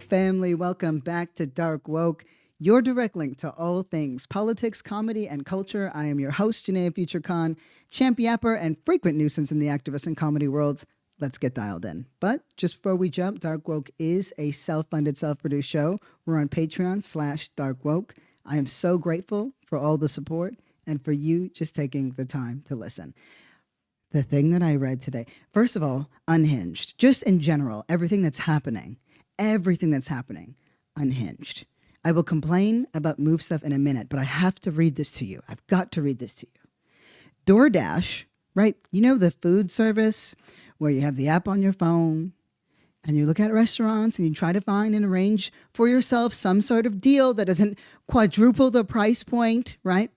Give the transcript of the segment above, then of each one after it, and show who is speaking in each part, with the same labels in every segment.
Speaker 1: family. Welcome back to Dark Woke, your direct link to all things politics, comedy, and culture. I am your host, Janae Future Khan, champ yapper and frequent nuisance in the activist and comedy worlds. Let's get dialed in. But just before we jump, Dark Woke is a self-funded, self-produced show. We're on Patreon/Dark Woke. I am so grateful for all the support and for you just taking the time to listen. The thing that I read today, first of all, unhinged, just in general, everything that's happening, unhinged. I will complain about move stuff in a minute, but I have to read this to you. I've got to read this to you. DoorDash, right? You know, the food service where you have the app on your phone and you look at restaurants and you try to find and arrange for yourself some sort of deal that doesn't quadruple the price point, right?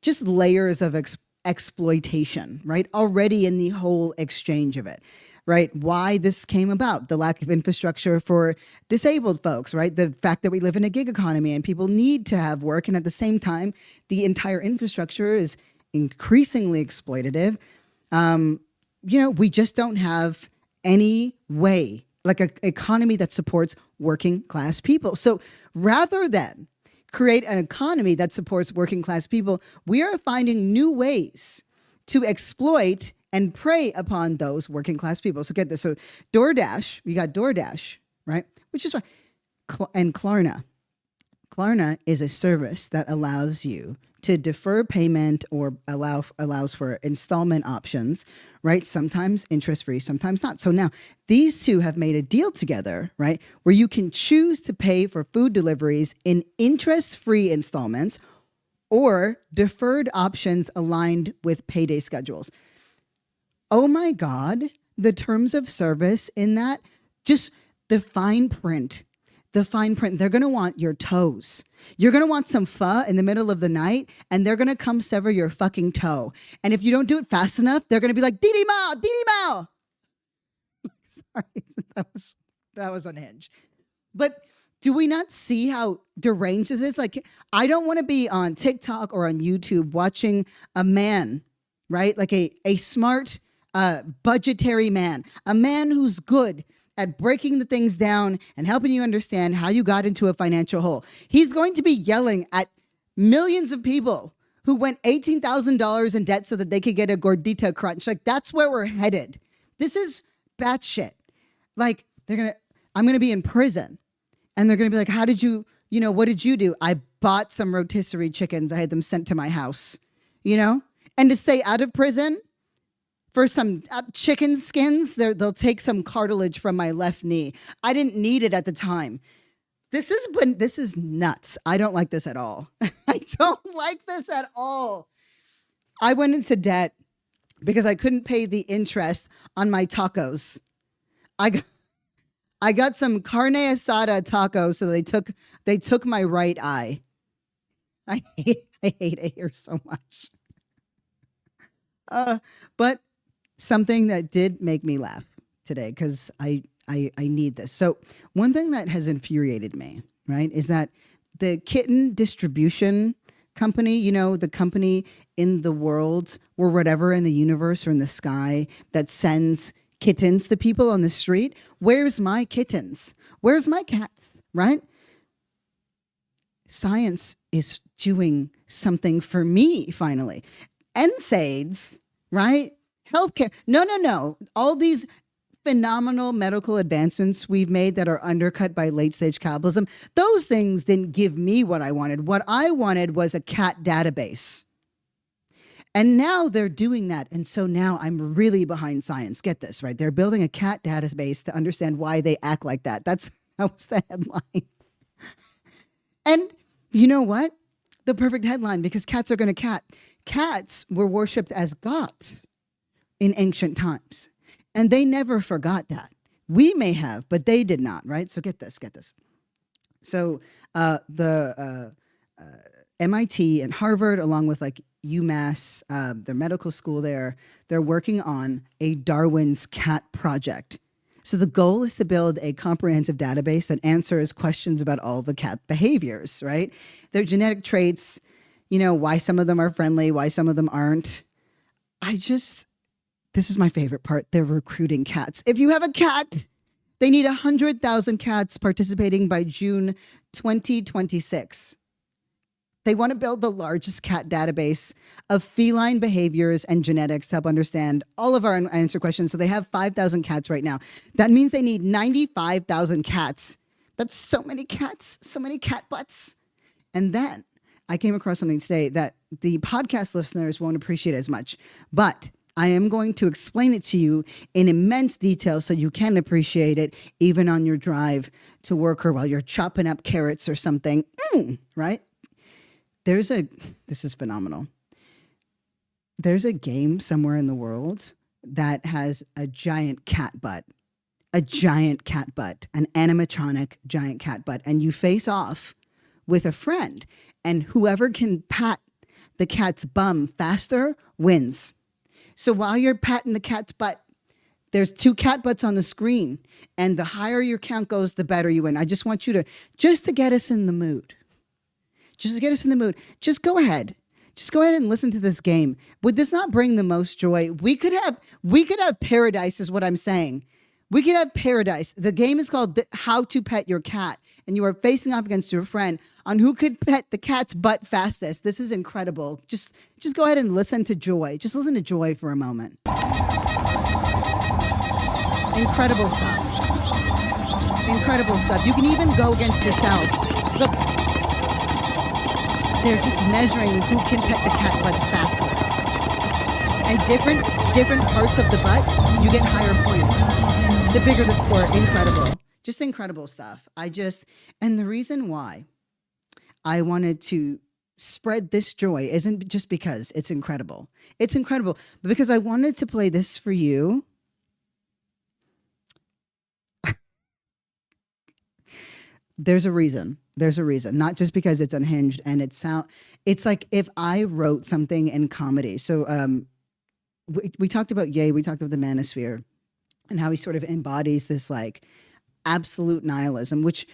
Speaker 1: Just layers of exploitation, right? Already in the whole exchange of it, right? Why this came about, the lack of infrastructure for disabled folks, right? The fact that we live in a gig economy and people need to have work. And at the same time, the entire infrastructure is increasingly exploitative. We just don't have any way, like an economy that supports working class people. So rather than create an economy that supports working class people, we are finding new ways to exploit and prey upon those working class people. So get this. So DoorDash, we got DoorDash, right? Which is why, and Klarna. Klarna is a service that allows you to defer payment or allows for installment options, right? Sometimes interest-free, sometimes not. So now these two have made a deal together, right? Where you can choose to pay for food deliveries in interest-free installments or deferred options aligned with payday schedules. Oh my God, the terms of service in that, just the fine print. They're going to want your toes. You're going to want some pho in the middle of the night, and they're going to come sever your fucking toe. And if you don't do it fast enough, they're going to be like, Didi Mao. Sorry, that was unhinged. But do we not see how deranged this is? Like, I don't want to be on TikTok or on YouTube watching a man, right? Like a smart, budgetary man, a man who's good at breaking the things down and helping you understand how you got into a financial hole. He's going to be yelling at millions of people who went $18,000 in debt so that they could get a gordita crunch. Like, that's where we're headed. This is batshit. Like, I'm going to be in prison and they're going to be like, how did you, what did you do? I bought some rotisserie chickens. I had them sent to my house, and to stay out of prison, for some chicken skins, they'll take some cartilage from my left knee. I didn't need it at the time. This is nuts. I don't like this at all. I don't like this at all. I went into debt because I couldn't pay the interest on my tacos. I got some carne asada tacos, so they took my right eye. I hate it here so much. But something that did make me laugh today, because I need this. So one thing that has infuriated me, right, is that the kitten distribution company, the company in the world or whatever, in the universe or in the sky, that sends kittens to people on the street. Where's my kittens? Where's my cats, right? Science is doing something for me, finally. NSAIDs, right? Healthcare. No. All these phenomenal medical advancements we've made that are undercut by late stage capitalism, those things didn't give me what I wanted. What I wanted was a cat database. And now they're doing that. And so now I'm really behind science. Get this, right? They're building a cat database to understand why they act like that. That was the headline. And you know what? The perfect headline, because cats are going to cat. Cats were worshipped as gods in ancient times. And they never forgot that. We may have, but they did not, right? So get this. So the MIT and Harvard, along with like UMass, their medical school there, they're working on a Darwin's cat project. So the goal is to build a comprehensive database that answers questions about all the cat behaviors, right? Their genetic traits, why some of them are friendly, why some of them aren't. This is my favorite part. They're recruiting cats. If you have a cat They need 100,000 cats participating by June 2026. They want to build the largest cat database of feline behaviors and genetics to help understand all of our unanswered questions. So they have 5,000 cats right now. That means they need 95,000 cats. That's so many cats, so many cat butts. And then I came across something today that the podcast listeners won't appreciate as much, but I am going to explain it to you in immense detail so you can appreciate it even on your drive to work or while you're chopping up carrots or something, right? This is phenomenal. There's a game somewhere in the world that has a giant cat butt, an animatronic giant cat butt, and you face off with a friend, and whoever can pat the cat's bum faster wins. So while you're patting the cat's butt, there's 2 cat butts on the screen, and the higher your count goes, the better you win. I just want you to, just to get us in the mood, just go ahead. Just go ahead and listen to this game. Would this not bring the most joy? We could have paradise is what I'm saying. We could have paradise. The game is called How to Pet Your Cat, and you are facing off against your friend on who could pet the cat's butt fastest. This is incredible. Just go ahead and listen to Joy. Just listen to Joy for a moment. Incredible stuff. You can even go against yourself. Look, they're just measuring who can pet the cat butts faster. And different parts of the butt, you get higher points. The bigger the score, incredible. Just incredible stuff. And the reason why I wanted to spread this joy isn't just because it's incredible. It's incredible, but because I wanted to play this for you. There's a reason. Not just because it's unhinged and it's like if I wrote something in comedy. So we talked about Ye, we talked about the manosphere and how he sort of embodies this like absolute nihilism, which,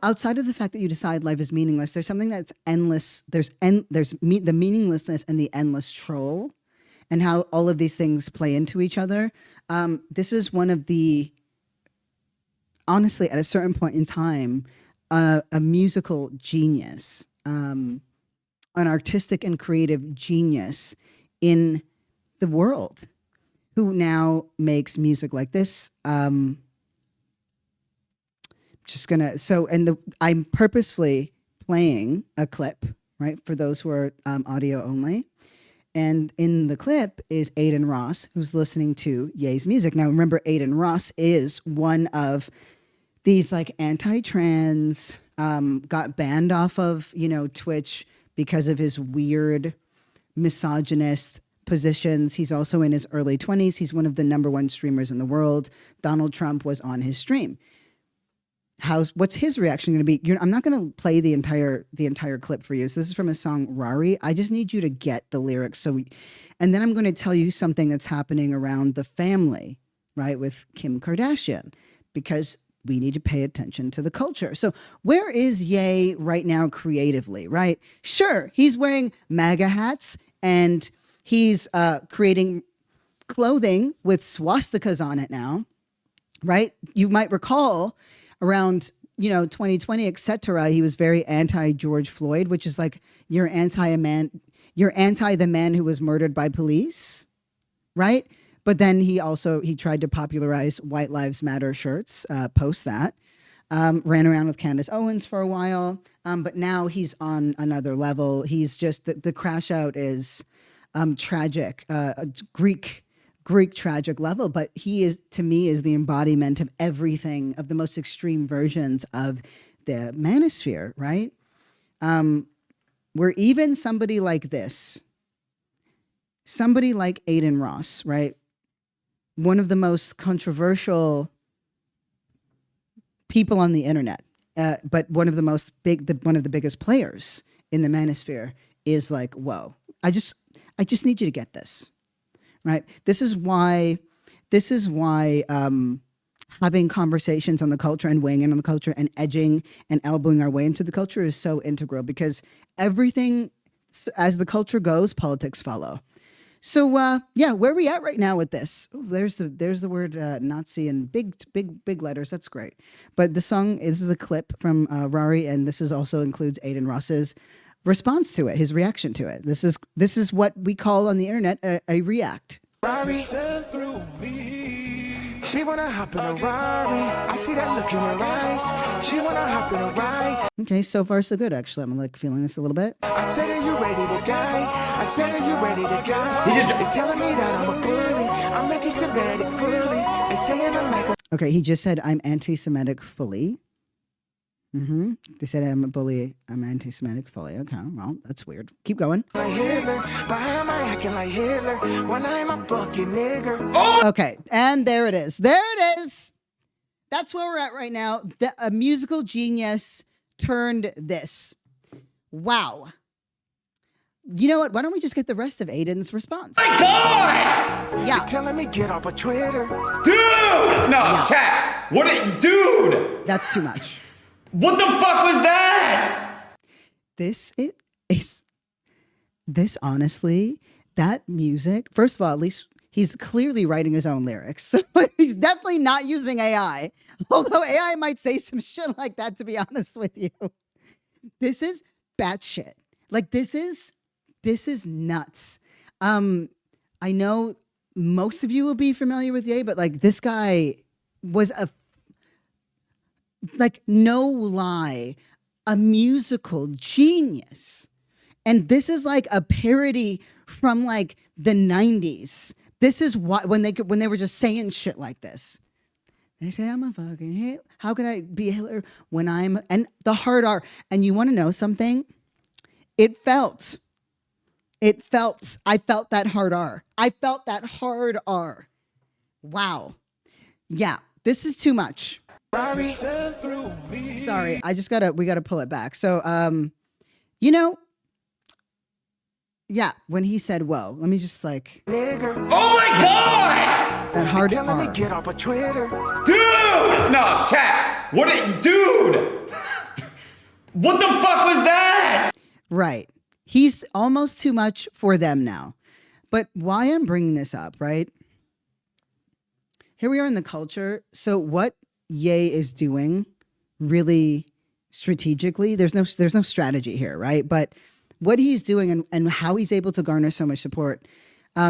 Speaker 1: outside of the fact that you decide life is meaningless, there's something that's endless. There's the meaninglessness and the endless troll and how all of these things play into each other. This is one of the, honestly, at a certain point in time, a musical genius, an artistic and creative genius in the world who now makes music like this. I'm purposefully playing a clip, right, for those who are audio only. And in the clip is Aiden Ross, who's listening to Ye's music. Now, remember, Aiden Ross is one of these like anti-trans, got banned off of, Twitch because of his weird misogynist positions. He's also in his early 20s. He's one of the #1 streamers in the world. Donald Trump was on his stream. What's his reaction going to be? I'm not going to play the entire clip for you. So this is from his song Rari. I just need you to get the lyrics. And then I'm going to tell you something that's happening around the family, right, with Kim Kardashian, because we need to pay attention to the culture. So where is Ye right now creatively, right? Sure, he's wearing MAGA hats and he's creating clothing with swastikas on it now, right? You might recall around 2020, etc. He was very anti George Floyd, which is like you're anti the man who was murdered by police, right? But then he tried to popularize White Lives Matter shirts post that. Ran around with Candace Owens for a while, but now he's on another level. He's just the crash out is tragic, Greek tragic level, but he is, to me, is the embodiment of everything, of the most extreme versions of the manosphere, right? Where even somebody like this, somebody like Aiden Ross, right? One of the most controversial people on the internet, but one of the biggest players in the manosphere is like, whoa, I just need you to get this. Right. This is why having conversations on the culture and weighing in on the culture and edging and elbowing our way into the culture is so integral, because everything, as the culture goes, politics follow. So yeah, where are we at right now with this? Ooh, there's the word Nazi in big letters. That's great. But the song, this is a clip from Rari, and this is also includes Aiden Ross's response to it, his reaction to it. This is what we call on the internet a react.
Speaker 2: Rari. She wanna hop in a Rari. I see that look in her eyes. She wanna hop in a ride.
Speaker 1: Okay, so far so good. Actually, I'm like feeling this a little bit.
Speaker 2: I said, are you ready to die? I said, are you ready to die? They telling me that I'm a bully. I'm anti-Semitic fully. They saying I'm like a...
Speaker 1: Okay, he just said I'm anti-Semitic fully. They said I'm a bully. I'm anti-Semitic fully. Okay, well, that's weird. Keep going.
Speaker 2: like Hitler, but how am I acting like Hitler when I'm a fucking nigger? Oh!
Speaker 1: Okay, and there it is. There it is. That's where we're at right now. A musical genius turned this. Wow. You know what? Why don't we just get the rest of Aiden's response?
Speaker 3: My God!
Speaker 1: Yeah.
Speaker 2: Telling me get off of Twitter.
Speaker 3: Dude! No,
Speaker 1: Yeah.
Speaker 3: chat. Dude!
Speaker 1: That's too much.
Speaker 3: What the fuck was that?
Speaker 1: This honestly, that music, first of all, at least he's clearly writing his own lyrics. So he's definitely not using AI. Although AI might say some shit like that, to be honest with you. This is batshit. Like this is nuts. I know most of you will be familiar with Ye, but like this guy was no lie, a musical genius. And this is like a parody from like the 90s. This is what when they were just saying shit like this. They say I'm a fucking Hitler. How could I be a Hitler when and the hard R. And you want to know something? I felt that hard R. I felt that hard R. Wow. Yeah, this is too much.
Speaker 2: Rari.
Speaker 1: Sorry, we gotta pull it back. So, yeah, when he said, whoa, let me just like,
Speaker 2: Nigger.
Speaker 3: Oh my God!
Speaker 1: that hard
Speaker 2: Telling me
Speaker 1: R.
Speaker 2: get off of Twitter.
Speaker 3: Dude! No, chat. Dude! What the fuck was that?
Speaker 1: Right. He's almost too much for them now. But why I'm bringing this up, right? Here we are in the culture. So what Ye is doing really strategically, there's no strategy here, right? But what he's doing and how he's able to garner so much support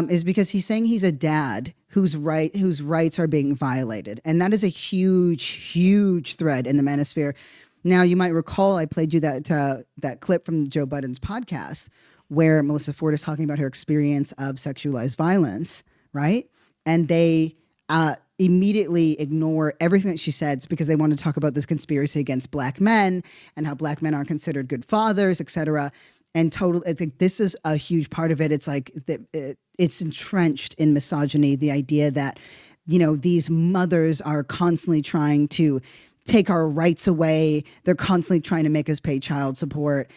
Speaker 1: is because he's saying he's a dad whose rights are being violated. And that is a huge, huge thread in the manosphere. Now, you might recall I played you that clip from Joe Budden's podcast where Melissa Ford is talking about her experience of sexualized violence, right? And they immediately ignore everything that she says because they want to talk about this conspiracy against black men and how black men aren't considered good fathers, etc. And I think this is a huge part of it. It's like it's entrenched in misogyny, the idea that, these mothers are constantly trying to take our rights away. They're constantly trying to make us pay child support,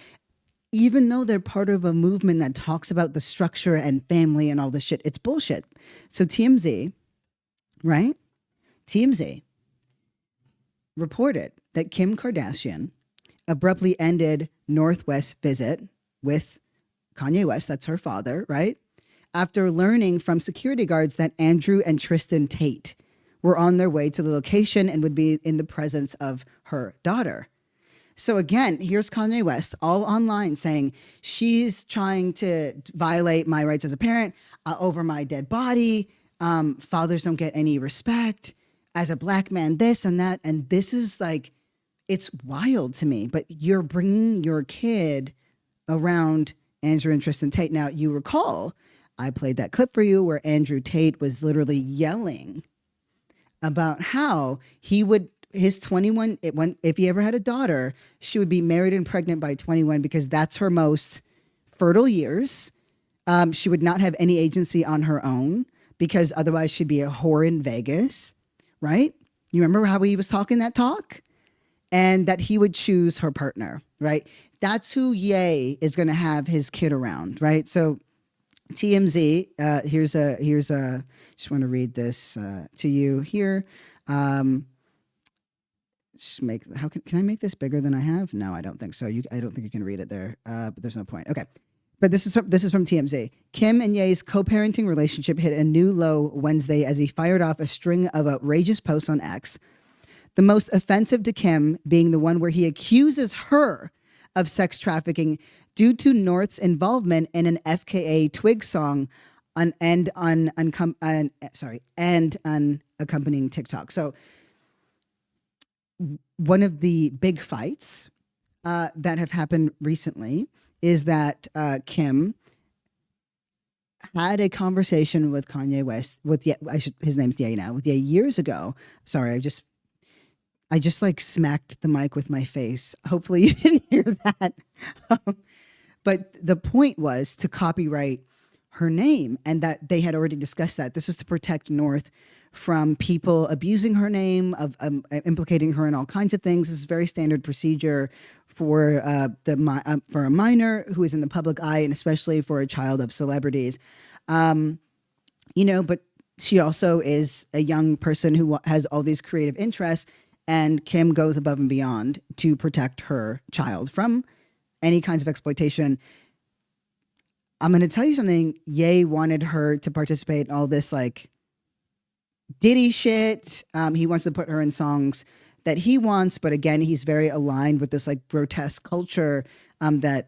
Speaker 1: even though they're part of a movement that talks about the structure and family and all this shit. It's bullshit. So TMZ, right? TMZ reported that Kim Kardashian abruptly ended North West visit with Kanye West, that's her father, right? After learning from security guards that Andrew and Tristan Tate were on their way to the location and would be in the presence of her daughter. So again, here's Kanye West all online saying she's trying to violate my rights as a parent over my dead body. Fathers don't get any respect. As a black man, this and that. And this is like, it's wild to me. But you're bringing your kid around Andrew and Tristan Tate. Now, you recall, I played that clip for you where Andrew Tate was literally yelling about how his 21, if he ever had a daughter, she would be married and pregnant by 21 because that's her most fertile years. She would not have any agency on her own because otherwise she'd be a whore in Vegas, right? You remember how he was talking that talk? And that he would choose her partner, right? That's who Ye is going to have his kid around, right? So TMZ, here's a, just want to read this to you here. Can I make this bigger than I have? No, I don't think so. I don't think you can read it there, but there's no point. Okay. But this is from TMZ. Kim and Ye's co-parenting relationship hit a new low Wednesday as he fired off a string of outrageous posts on X. The most offensive to Kim being the one where he accuses her of sex trafficking due to North's involvement in an FKA Twig song and accompanying TikTok. So one of the big fights that have happened recently is that Kim had a conversation with Kanye West his name's Ye now, with Ye years ago. Sorry, I just like smacked the mic with my face. Hopefully you didn't hear that. But the point was to copyright her name, and that they had already discussed that. This is to protect North from people abusing her name, of implicating her in all kinds of things. This is very standard procedure for a minor who is in the public eye, and especially for a child of celebrities. But she also is a young person who has all these creative interests, and Kim goes above and beyond to protect her child from any kinds of exploitation. I'm going to tell you something. Ye wanted her to participate in all this like Diddy shit. He wants to put her in songs that he wants, but again, he's very aligned with this like grotesque culture that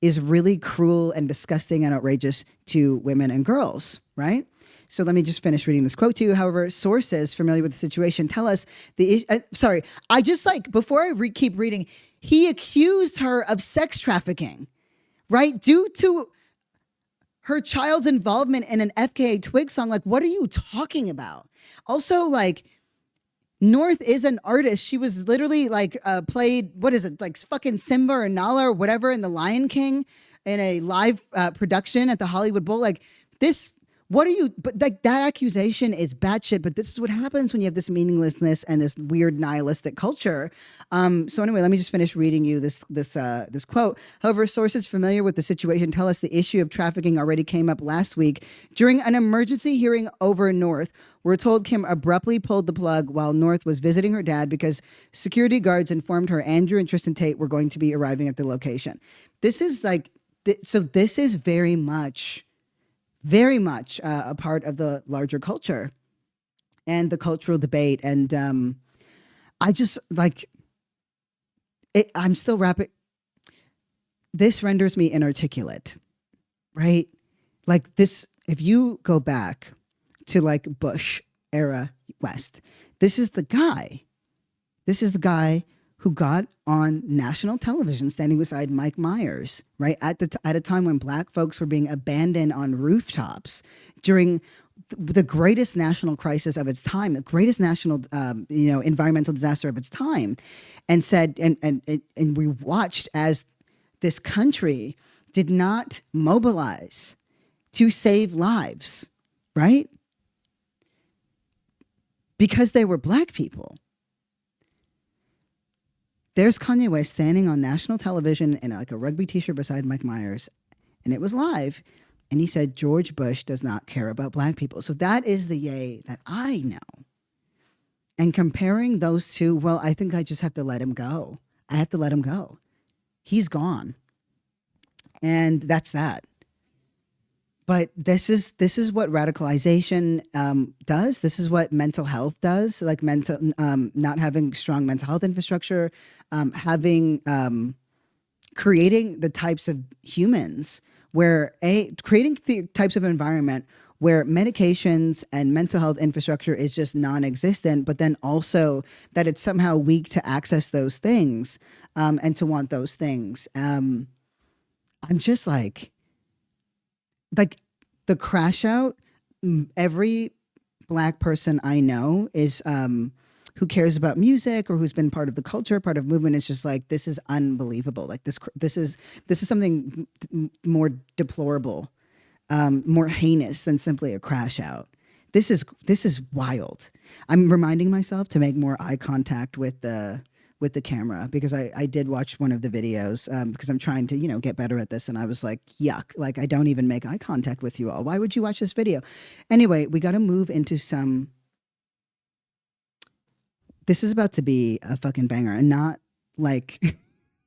Speaker 1: is really cruel and disgusting and outrageous to women and girls, right? So let me just finish reading this quote to you. However, sources familiar with the situation tell us before I keep reading, he accused her of sex trafficking, right? Due to her child's involvement in an FKA Twig song. Like, what are you talking about? Also, like, North is an artist. She was literally like played, what is it, like fucking Simba or Nala or whatever in The Lion King in a live production at the Hollywood Bowl. Like this, but like that accusation is batshit, but this is what happens when you have this meaninglessness and this weird nihilistic culture. So anyway, let me just finish reading you this quote. However, sources familiar with the situation tell us the issue of trafficking already came up last week during an emergency hearing over North. We're told Kim abruptly pulled the plug while North was visiting her dad because security guards informed her Andrew and Tristan Tate were going to be arriving at the location. This is like, so this is very much a part of the larger culture and the cultural debate. And I just like it. I'm still rapping. This renders me inarticulate, right? Like this, if you go back to like Bush era West, this is the guy who got on national television standing beside Mike Myers, right? At a time when black folks were being abandoned on rooftops during the greatest national crisis of its time, the greatest national, environmental disaster of its time, and said, and we watched as this country did not mobilize to save lives, right? Because they were black people. There's Kanye West standing on national television in like a rugby t-shirt beside Mike Myers, and it was live. And he said, George Bush does not care about black people. So that is the Ye that I know. And comparing those two, well, I think I just have to let him go. I have to let him go. He's gone. And that's that. But this is what radicalization does. This is what mental health does. Like not having strong mental health infrastructure, creating the types of humans where creating the types of environment where medications and mental health infrastructure is just non-existent, but then also that it's somehow weak to access those things and to want those things. I'm just like the crash out, every black person I know is who cares about music or who's been part of the culture, part of movement, is just like, this is unbelievable. Like this is something more deplorable, more heinous than simply a crash out. This is wild. I'm reminding myself to make more eye contact with the camera, because I did watch one of the videos because I'm trying to, get better at this. And I was like, yuck, like I don't even make eye contact with you all. Why would you watch this video? Anyway, we got to move into some, this is about to be a fucking banger, and not like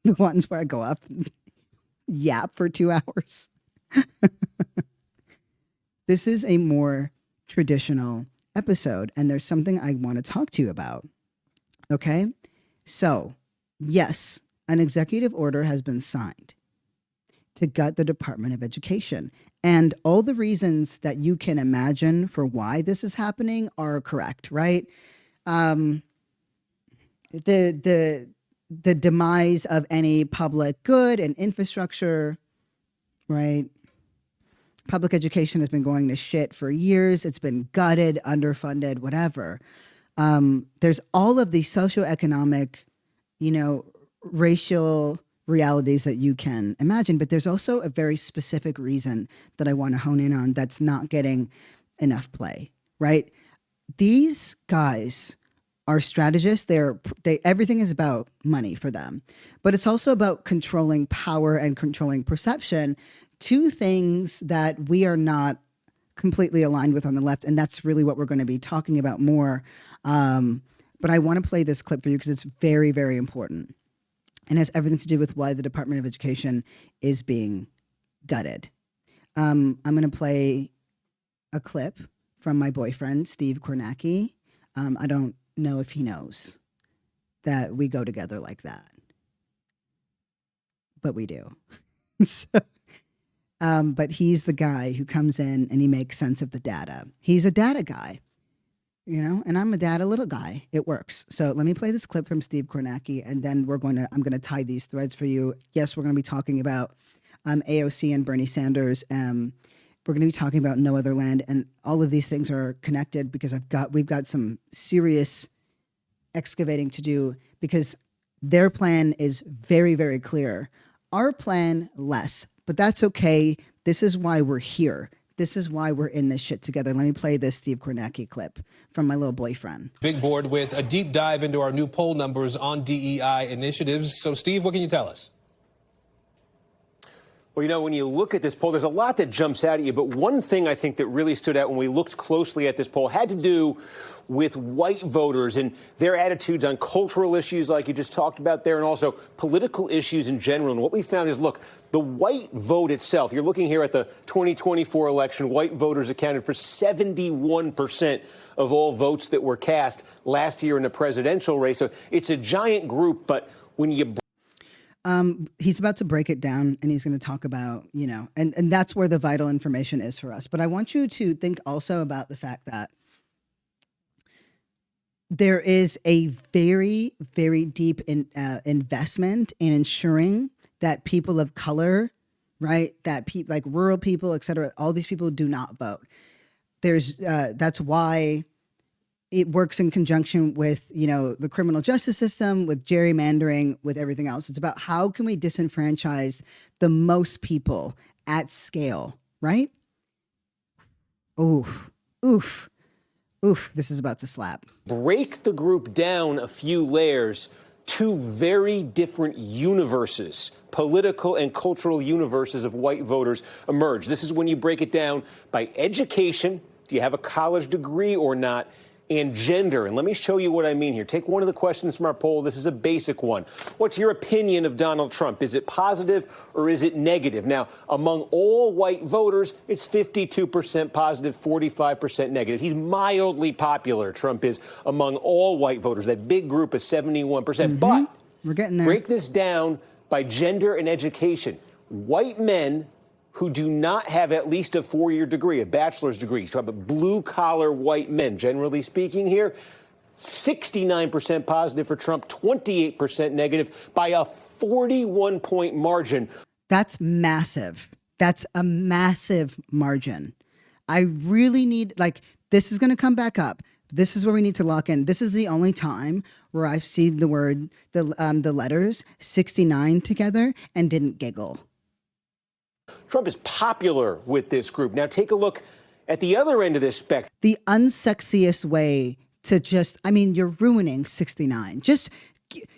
Speaker 1: the ones where I go up and yap for 2 hours. This is a more traditional episode, and there's something I want to talk to you about. Okay? So, yes, an executive order has been signed to gut the Department of Education. And all the reasons that you can imagine for why this is happening are correct, right? The demise of any public good and infrastructure, right? Public education has been going to shit for years. It's been gutted, underfunded, whatever. There's all of these socioeconomic, racial realities that you can imagine, but there's also a very specific reason that I want to hone in on that's not getting enough play, right? These guys are strategists. Everything is about money for them, but it's also about controlling power and controlling perception, two things that we are not completely aligned with on the left. And that's really what we're going to be talking about more. But I want to play this clip for you because it's very, very important and has everything to do with why the Department of Education is being gutted. I'm going to play a clip from my boyfriend, Steve Kornacki. I don't know if he knows that we go together like that, but we do. But he's the guy who comes in and he makes sense of the data. He's a data guy, and I'm a data little guy. It works. So let me play this clip from Steve Kornacki, and then I'm going to tie these threads for you. Yes, we're going to be talking about AOC and Bernie Sanders. We're going to be talking about No Other Land, and all of these things are connected because we've got some serious excavating to do because their plan is very, very clear. Our plan, less, but that's okay. This is why we're here. This is why we're in this shit together. Let me play this Steve Kornacki clip from my little boyfriend.
Speaker 4: Big board with a deep dive into our new poll numbers on DEI initiatives. So, Steve, what can you tell us?
Speaker 5: Well, when you look at this poll, there's a lot that jumps out at you. But one thing I think that really stood out when we looked closely at this poll had to do with white voters and their attitudes on cultural issues like you just talked about there, and also political issues in general. And what we found is, look, the white vote itself, you're looking here at the 2024 election, white voters accounted for 71% of all votes that were cast last year in the presidential race. So it's a giant group, but when you
Speaker 1: he's about to break it down and he's going to talk about, and that's where the vital information is for us. But I want you to think also about the fact that there is a very, very deep investment in ensuring that people of color, right, that like rural people, et cetera, all these people do not vote. That's why it works in conjunction with, the criminal justice system, with gerrymandering, with everything else. It's about how can we disenfranchise the most people at scale, right? Oof. This is about to slap.
Speaker 5: Break the group down a few layers, two very different universes, political and cultural universes of white voters emerge. This is when you break it down by education. Do you have a college degree or not? And gender. And let me show you what I mean here. Take one of the questions from our poll. This is a basic one. What's your opinion of Donald Trump? Is it positive or is it negative? Now, among all white voters, it's 52% positive, 45% negative. He's mildly popular, Trump is, among all white voters. That big group is 71%. But
Speaker 1: we're getting there.
Speaker 5: Break this down by gender and education. White men who do not have at least a four-year degree, a bachelor's degree, talk about blue-collar white men, generally speaking here, 69% positive for Trump, 28% negative by a 41-point margin.
Speaker 1: That's massive. That's a massive margin. I really need, this is going to come back up. This is where we need to lock in. This is the only time where I've seen the letters 69 together and didn't giggle.
Speaker 5: Trump is popular with this group. Now take a look at the other end of this spectrum.
Speaker 1: The unsexiest way to you're ruining 69. Just,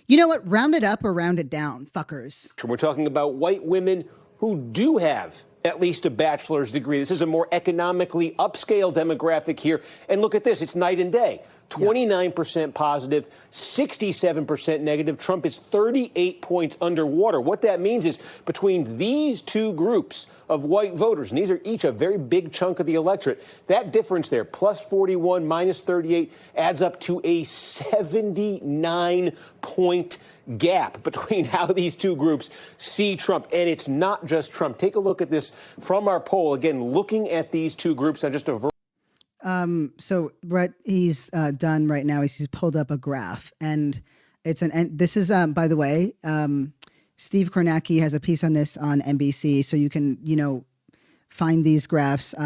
Speaker 1: you know what? Round it up or round it down, fuckers.
Speaker 5: We're talking about white women who do have at least a bachelor's degree. This is a more economically upscale demographic here. And look at this. It's night and day. 29% positive, 67% negative. Trump is 38 points underwater. What that means is between these two groups of white voters, and these are each a very big chunk of the electorate, that difference there, plus 41, minus 38, adds up to a 79-point gap between how these two groups see Trump. And it's not just Trump. Take a look at this from our poll. Again, looking at these two groups on just a
Speaker 1: so what he's done right now is he's pulled up a graph, and this is by the way, Steve Kornacki has a piece on this on NBC, so you can find these graphs.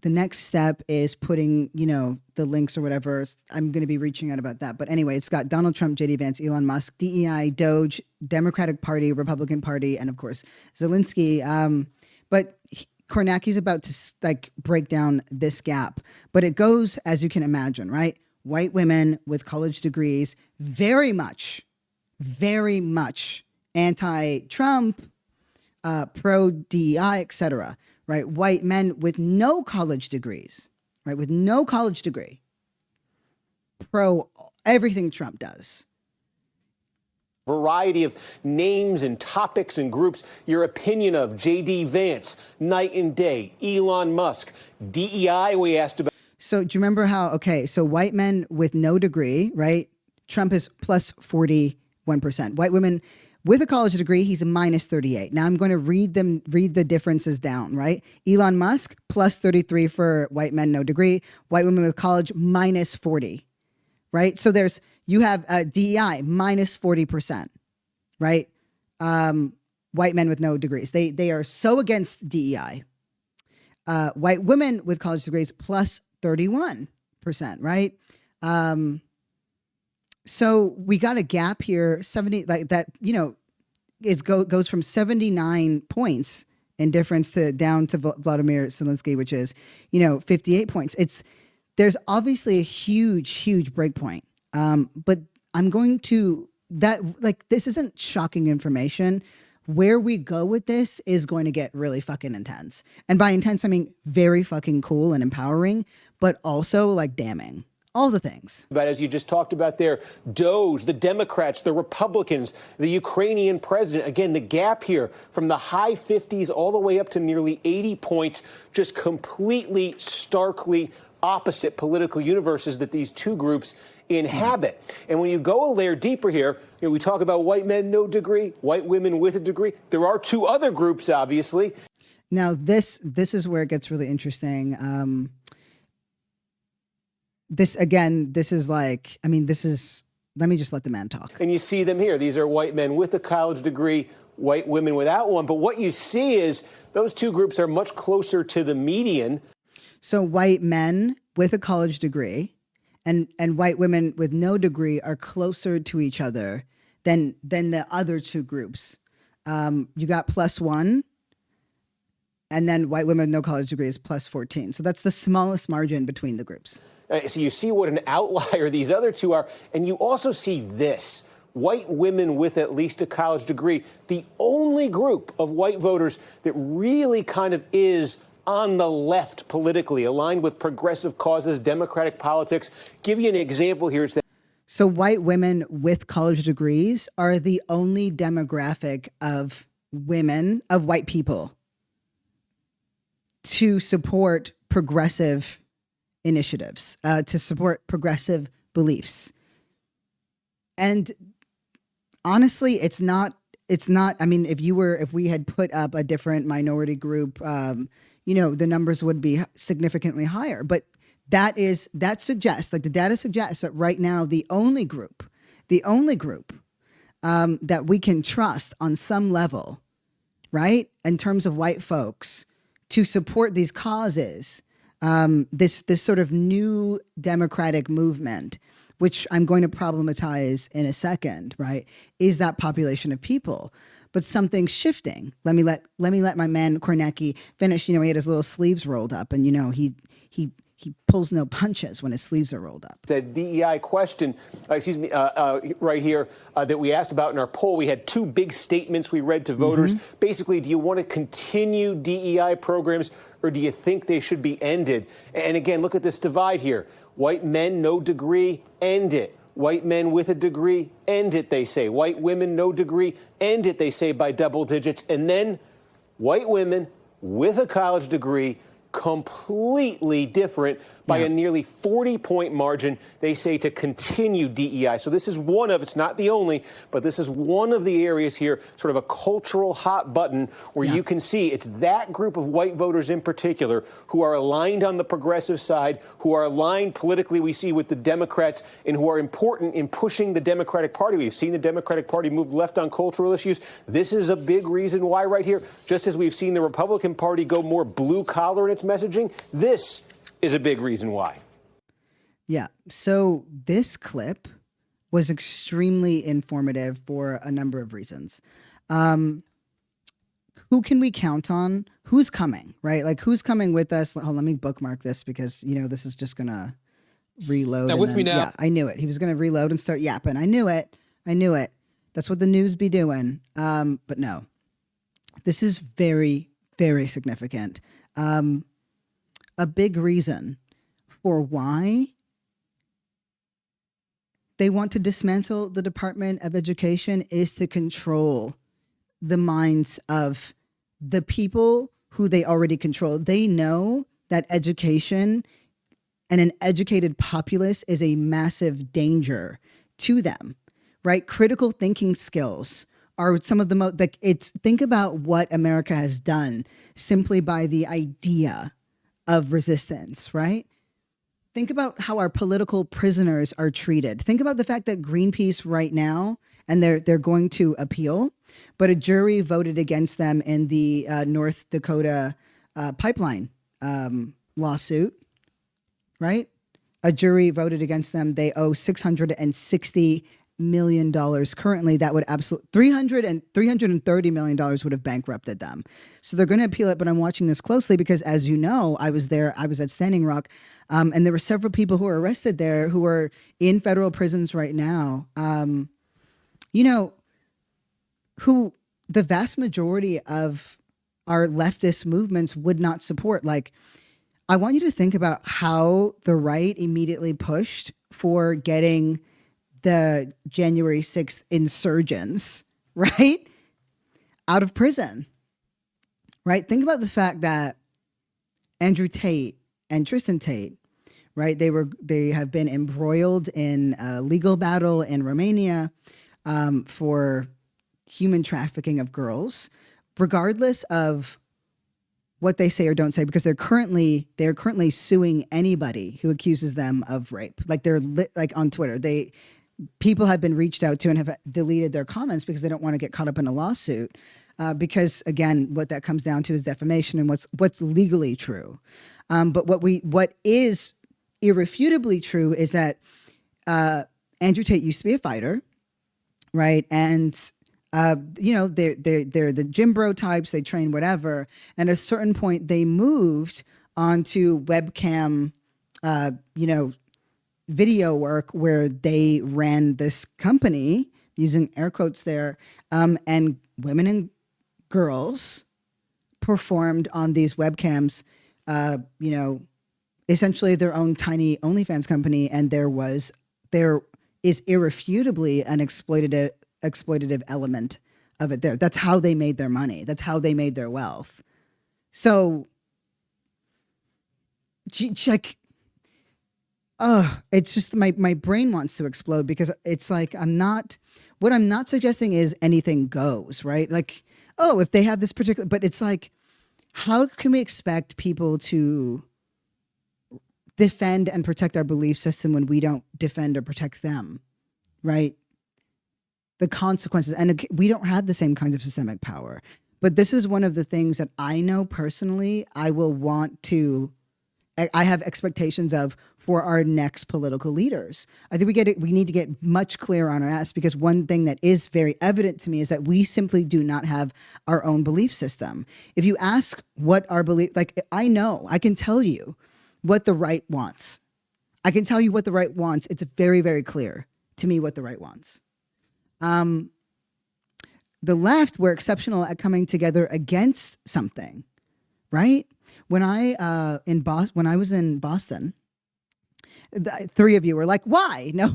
Speaker 1: The next step is putting the links or whatever. I'm going to be reaching out about that, but anyway, it's got Donald Trump, JD Vance, Elon Musk, DEI, DOGE, Democratic Party, Republican Party, and of course Zelensky. But Kornacki's about to break down this gap, but it goes, as you can imagine, right? White women with college degrees, very much anti-Trump, pro-DEI, etc. Right? White men with no college degrees, right? With no college degree, pro everything Trump does.
Speaker 5: Variety of names and topics and groups. Your opinion of JD Vance, night and day, Elon Musk, DEI we asked about.
Speaker 1: So do you remember how, so white men with no degree, right? Trump is plus 41%. White women with a college degree, he's a minus 38. Now I'm going to read the differences down, right? Elon Musk, plus 33 for white men, no degree. White women with college, minus 40, right? So you have DEI, minus 40%, right? White men with no degrees. They are so against DEI. White women with college degrees, plus 31%, right? So we got a gap here, 70, like that, goes from 79 points in difference down to Vladimir Zelensky, which is, 58 points. There's obviously a huge break point. But I'm going to this isn't shocking information. Where we go with this is going to get really fucking intense. And by intense, I mean very fucking cool and empowering, but also damning. All the things.
Speaker 5: But as you just talked about there, DOGE, the Democrats, the Republicans, the Ukrainian president. Again, the gap here from the high 50s all the way up to nearly 80 points, just completely, starkly opposite political universes that these two groups inhabit. And when you go a layer deeper here, we talk about white men, no degree, white women with a degree. There are two other groups, obviously.
Speaker 1: Now, this is where it gets really interesting. Let me just let the man talk.
Speaker 5: And you see them here. These are white men with a college degree, white women without one. But what you see is those two groups are much closer to the median.
Speaker 1: So white men with a college degree and white women with no degree are closer to each other than the other two groups. You got plus 1, and then white women with no college degree is plus 14. So that's the smallest margin between the groups.
Speaker 5: So you see what an outlier these other two are. And you also see this. White women with at least a college degree, the only group of white voters that really kind of is on the left politically, aligned with progressive causes, democratic politics. Give you an example here.
Speaker 1: So white women with college degrees are the only demographic of white people to support progressive initiatives, to support progressive beliefs. And honestly, it's not, I mean, if we had put up a different minority group, the numbers would be significantly higher. But that suggests, the data suggests that right now, the only group that we can trust on some level, right, in terms of white folks to support these causes, this sort of new democratic movement, which I'm going to problematize in a second, right, is that population of people. But something's shifting. Let me let my man Kornacki finish. He had his little sleeves rolled up, and he pulls no punches when his sleeves are rolled up.
Speaker 5: The DEI question, right here that we asked about in our poll, we had two big statements we read to voters. Basically, do you want to continue DEI programs or do you think they should be ended? And again, look at this divide here. White men, no degree, end it. White men with a degree, end it, they say. White women, no degree, end it, they say, by double digits. And then white women with a college degree, completely different by a nearly 40-point margin, they say, to continue DEI. So this is one of, it's not the only, but this is one of the areas here, sort of a cultural hot button where you can see it's that group of white voters in particular who are aligned on the progressive side, who are aligned politically, we see, with the Democrats, and who are important in pushing the Democratic Party. We've seen the Democratic Party move left on cultural issues. This is a big reason why right here, just as we've seen the Republican Party go more blue collar in its messaging, this is a big reason why.
Speaker 1: Yeah. So this clip was extremely informative for a number of reasons. Who can we count on? Who's coming, right? Like, who's coming with us? Hold on, let me bookmark this because, you know, this is just going to reload.
Speaker 4: Now with me now.
Speaker 1: Yeah, I knew it. He was going to reload and start yapping. I knew it. That's what the news be doing. But no, this is very, very significant. A big reason for why they want to dismantle the Department of Education is to control the minds of the people who they already control. They know that education and an educated populace is a massive danger to them, right? Critical thinking skills are some of the most, like, think about what America has done simply by the idea of resistance, right? Think about how our political prisoners are treated. Think about the fact that Greenpeace right now, and they're going to appeal, but a jury voted against them in the North Dakota pipeline lawsuit, right? A jury voted against them. They owe $660 million currently. That would $330 million would have bankrupted them. So they're going to appeal it, but I'm watching this closely because, as you know, I was there. I was at Standing Rock, and there were several people who were arrested there who are in federal prisons right now. You know, who the vast majority of our leftist movements would not support. Like, I want you to think about how the right immediately pushed for getting the January 6th insurgents, right, out of prison, right? Think about the fact that Andrew Tate and Tristan Tate, right, they have been embroiled in a legal battle in Romania for human trafficking of girls, regardless of what they say or don't say, because they're currently suing anybody who accuses them of rape. Like, like on Twitter, people have been reached out to and have deleted their comments because they don't want to get caught up in a lawsuit. Because again, what that comes down to is defamation and what's legally true. But what is irrefutably true is that Andrew Tate used to be a fighter, right? And you know, they're the gym bro types. They train whatever. And at a certain point, they moved onto webcam, you know, video work where they ran this company, using air quotes there, and women and girls performed on these webcams, you know, essentially their own tiny OnlyFans company. And there is irrefutably an exploitative element of it there. That's how they made their money. That's how they made their wealth. So, check. It's just my brain wants to explode because it's like what I'm not suggesting is anything goes, right? Like, oh, if they have this particular, but it's like, how can we expect people to defend and protect our belief system when we don't defend or protect them, right? The consequences, and we don't have the same kinds of systemic power. But this is one of the things that I know personally I have expectations of for our next political leaders. I think we need to get much clearer on our ass, because one thing that is very evident to me is that we simply do not have our own belief system. If you ask what our belief, like, I can tell you what the right wants. I can tell you what the right wants. It's very, very clear to me what the right wants. The left were exceptional at coming together against something, right? When when I was in Boston, three of you were like, "Why?" No,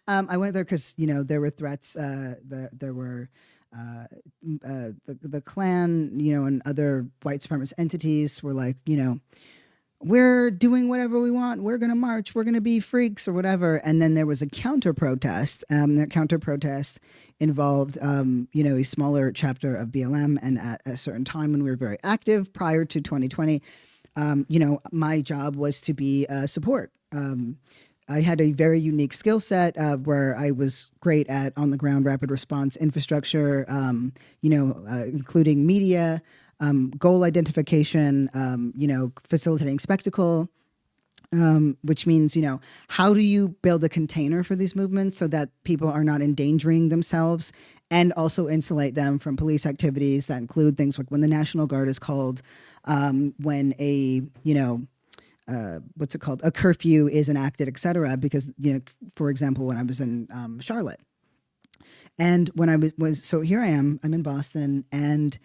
Speaker 1: I went there because there were threats. There were the Klan, and other white supremacist entities were like, we're doing whatever we want. We're going to march. We're going to be freaks or whatever. And then there was a counter protest. That counter protest involved, a smaller chapter of BLM. And at a certain time when we were very active prior to 2020, my job was to be support. I had a very unique skill set where I was great at on the ground rapid response infrastructure, including media, goal identification, facilitating spectacle, which means, how do you build a container for these movements so that people are not endangering themselves and also insulate them from police activities that include things like when the National Guard is called, when a, what's it called? A curfew is enacted, et cetera. Because, for example, when I was in Charlotte and when I was, so here I am, I'm in Boston and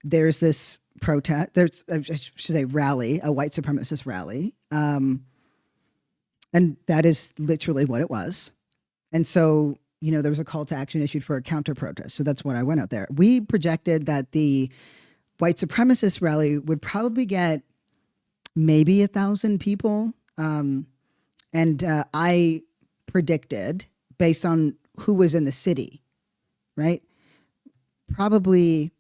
Speaker 1: there's this protest, I should say rally, a white supremacist rally. And that is literally what it was. And so, there was a call to action issued for a counter protest. So that's when I went out there. We projected that the white supremacist rally would probably get maybe 1,000 people. And I predicted based on who was in the city, right? Probably,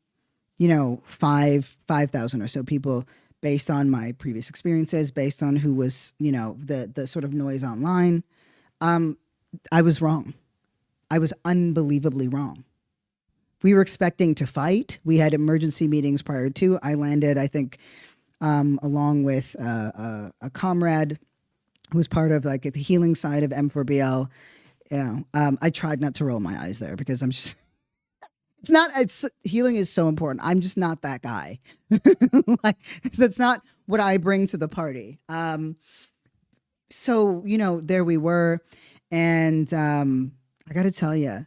Speaker 1: 5,000 or so people based on my previous experiences, based on who was, the sort of noise online. I was wrong. I was unbelievably wrong. We were expecting to fight. We had emergency meetings prior to. I landed, I think, along with a comrade who was part of the healing side of M4BL. I tried not to roll my eyes there because I'm just, healing is so important. I'm just not that guy. That's not what I bring to the party. So, there we were. And I got to tell you,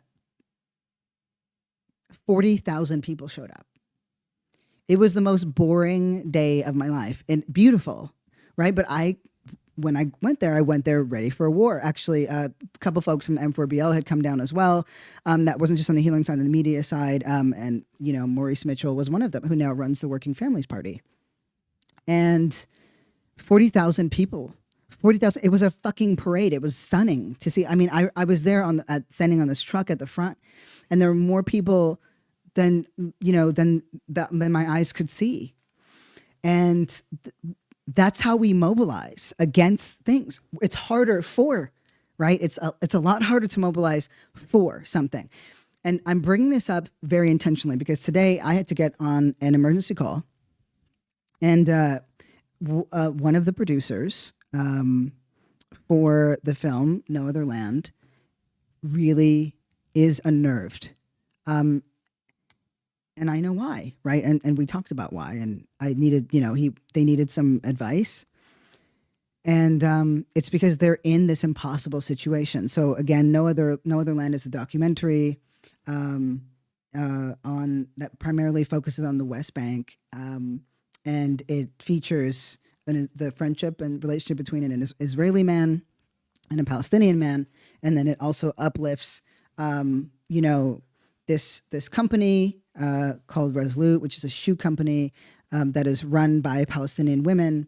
Speaker 1: 40,000 people showed up. It was the most boring day of my life and beautiful, right? But when I went there ready for a war. Actually, a couple folks from M4BL had come down as well. That wasn't just on the healing side, on the media side. And, Maurice Mitchell was one of them who now runs the Working Families Party. And 40,000 people, 40,000. It was a fucking parade. It was stunning to see. I mean, I was there standing on this truck at the front and there were more people than my eyes could see. And that's how we mobilize against things. It's harder for, right? It's a lot harder to mobilize for something. And I'm bringing this up very intentionally because today I had to get on an emergency call. And one of the producers for the film, No Other Land, really is unnerved. And I know why, right? And we talked about why. And I needed, they needed some advice. And it's because they're in this impossible situation. So again, No Other Land is a documentary on that primarily focuses on the West Bank. And it features the friendship and relationship between an Israeli man and a Palestinian man. And then it also uplifts, this company called Resolute, which is a shoe company that is run by Palestinian women.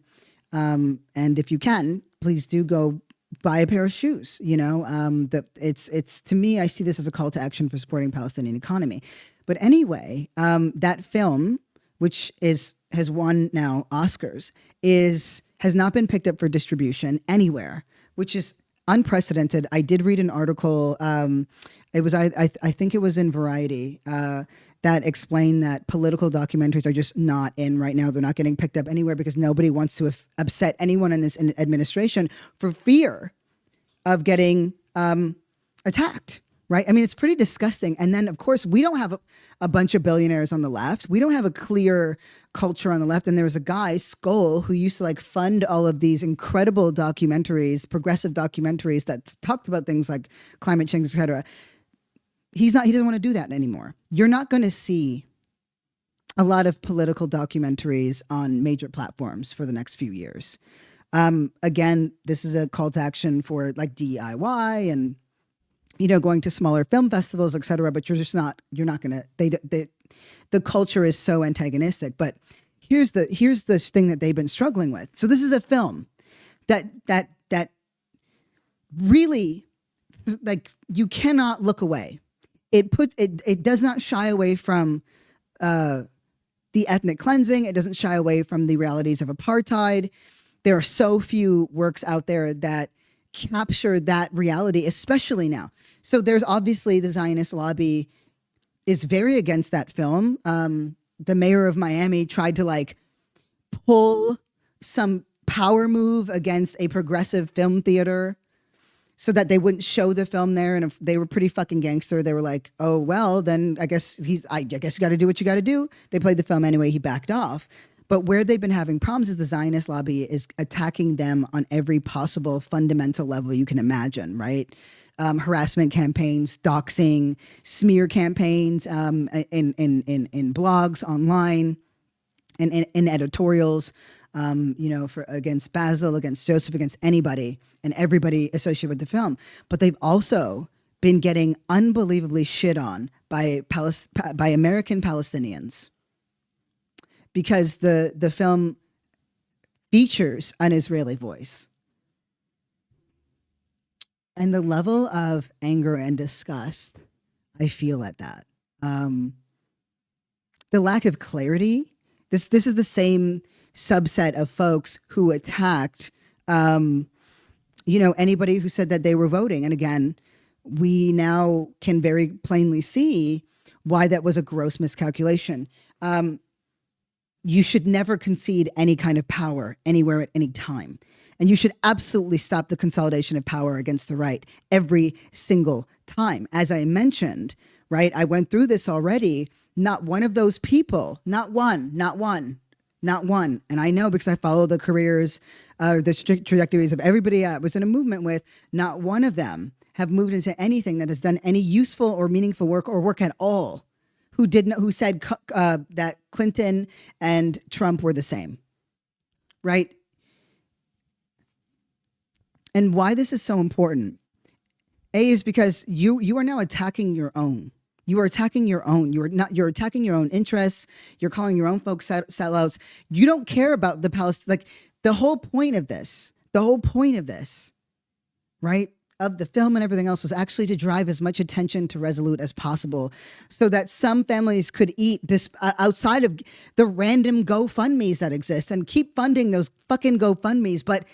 Speaker 1: And if you can, please do go buy a pair of shoes. It's to me, I see this as a call to action for supporting Palestinian economy. But anyway, that film, which has won now Oscars, has not been picked up for distribution anywhere, which is unprecedented. I did read an article. It was I think it was in Variety that explained that political documentaries are just not in right now. They're not getting picked up anywhere because nobody wants to upset anyone in this administration for fear of getting attacked. Right? I mean, it's pretty disgusting. And then, of course, we don't have a bunch of billionaires on the left. We don't have a clear culture on the left. And there was a guy, Skoll, who used to fund all of these incredible documentaries, progressive documentaries that talked about things like climate change, et cetera. He doesn't want to do that anymore. You're not going to see a lot of political documentaries on major platforms for the next few years. Again, this is a call to action for like DIY and, going to smaller film festivals, et cetera, but you're not going to, the culture is so antagonistic. But here's the thing that they've been struggling with. So this is a film that really, like, you cannot look away. It does not shy away from the ethnic cleansing. It doesn't shy away from the realities of apartheid. There are so few works out there that capture that reality, especially now. So there's obviously the Zionist lobby is very against that film. The mayor of Miami tried to like pull some power move against a progressive film theater so that they wouldn't show the film there. And if they were pretty fucking gangster, they were like, oh, well, then I guess you got to do what you got to do. They played the film anyway. He backed off. But where they've been having problems is the Zionist lobby is attacking them on every possible fundamental level you can imagine, right? Harassment campaigns, doxing, smear campaigns, in blogs, online, and in editorials, against Basil, against Joseph, against anybody and everybody associated with the film. But they've also been getting unbelievably shit on by American Palestinians, because the film features an Israeli voice. And the level of anger and disgust I feel at that. The lack of clarity. This is the same subset of folks who attacked, anybody who said that they were voting. And again, we now can very plainly see why that was a gross miscalculation. You should never concede any kind of power anywhere at any time. And you should absolutely stop the consolidation of power against the right every single time. As I mentioned, right, I went through this already. Not one of those people, not one. And I know because I follow the careers, the trajectories of everybody I was in a movement with, not one of them have moved into anything that has done any useful or meaningful work or work at all. Who said that Clinton and Trump were the same, right? And why this is so important, is because you are now attacking your own. You are attacking your own. You're attacking your own interests. You're calling your own folks sellouts. You don't care about the Palestine. Like the whole point of this, right? Of the film and everything else was actually to drive as much attention to Resolute as possible so that some families could eat outside of the random GoFundMes that exist, and keep funding those fucking GoFundMes. But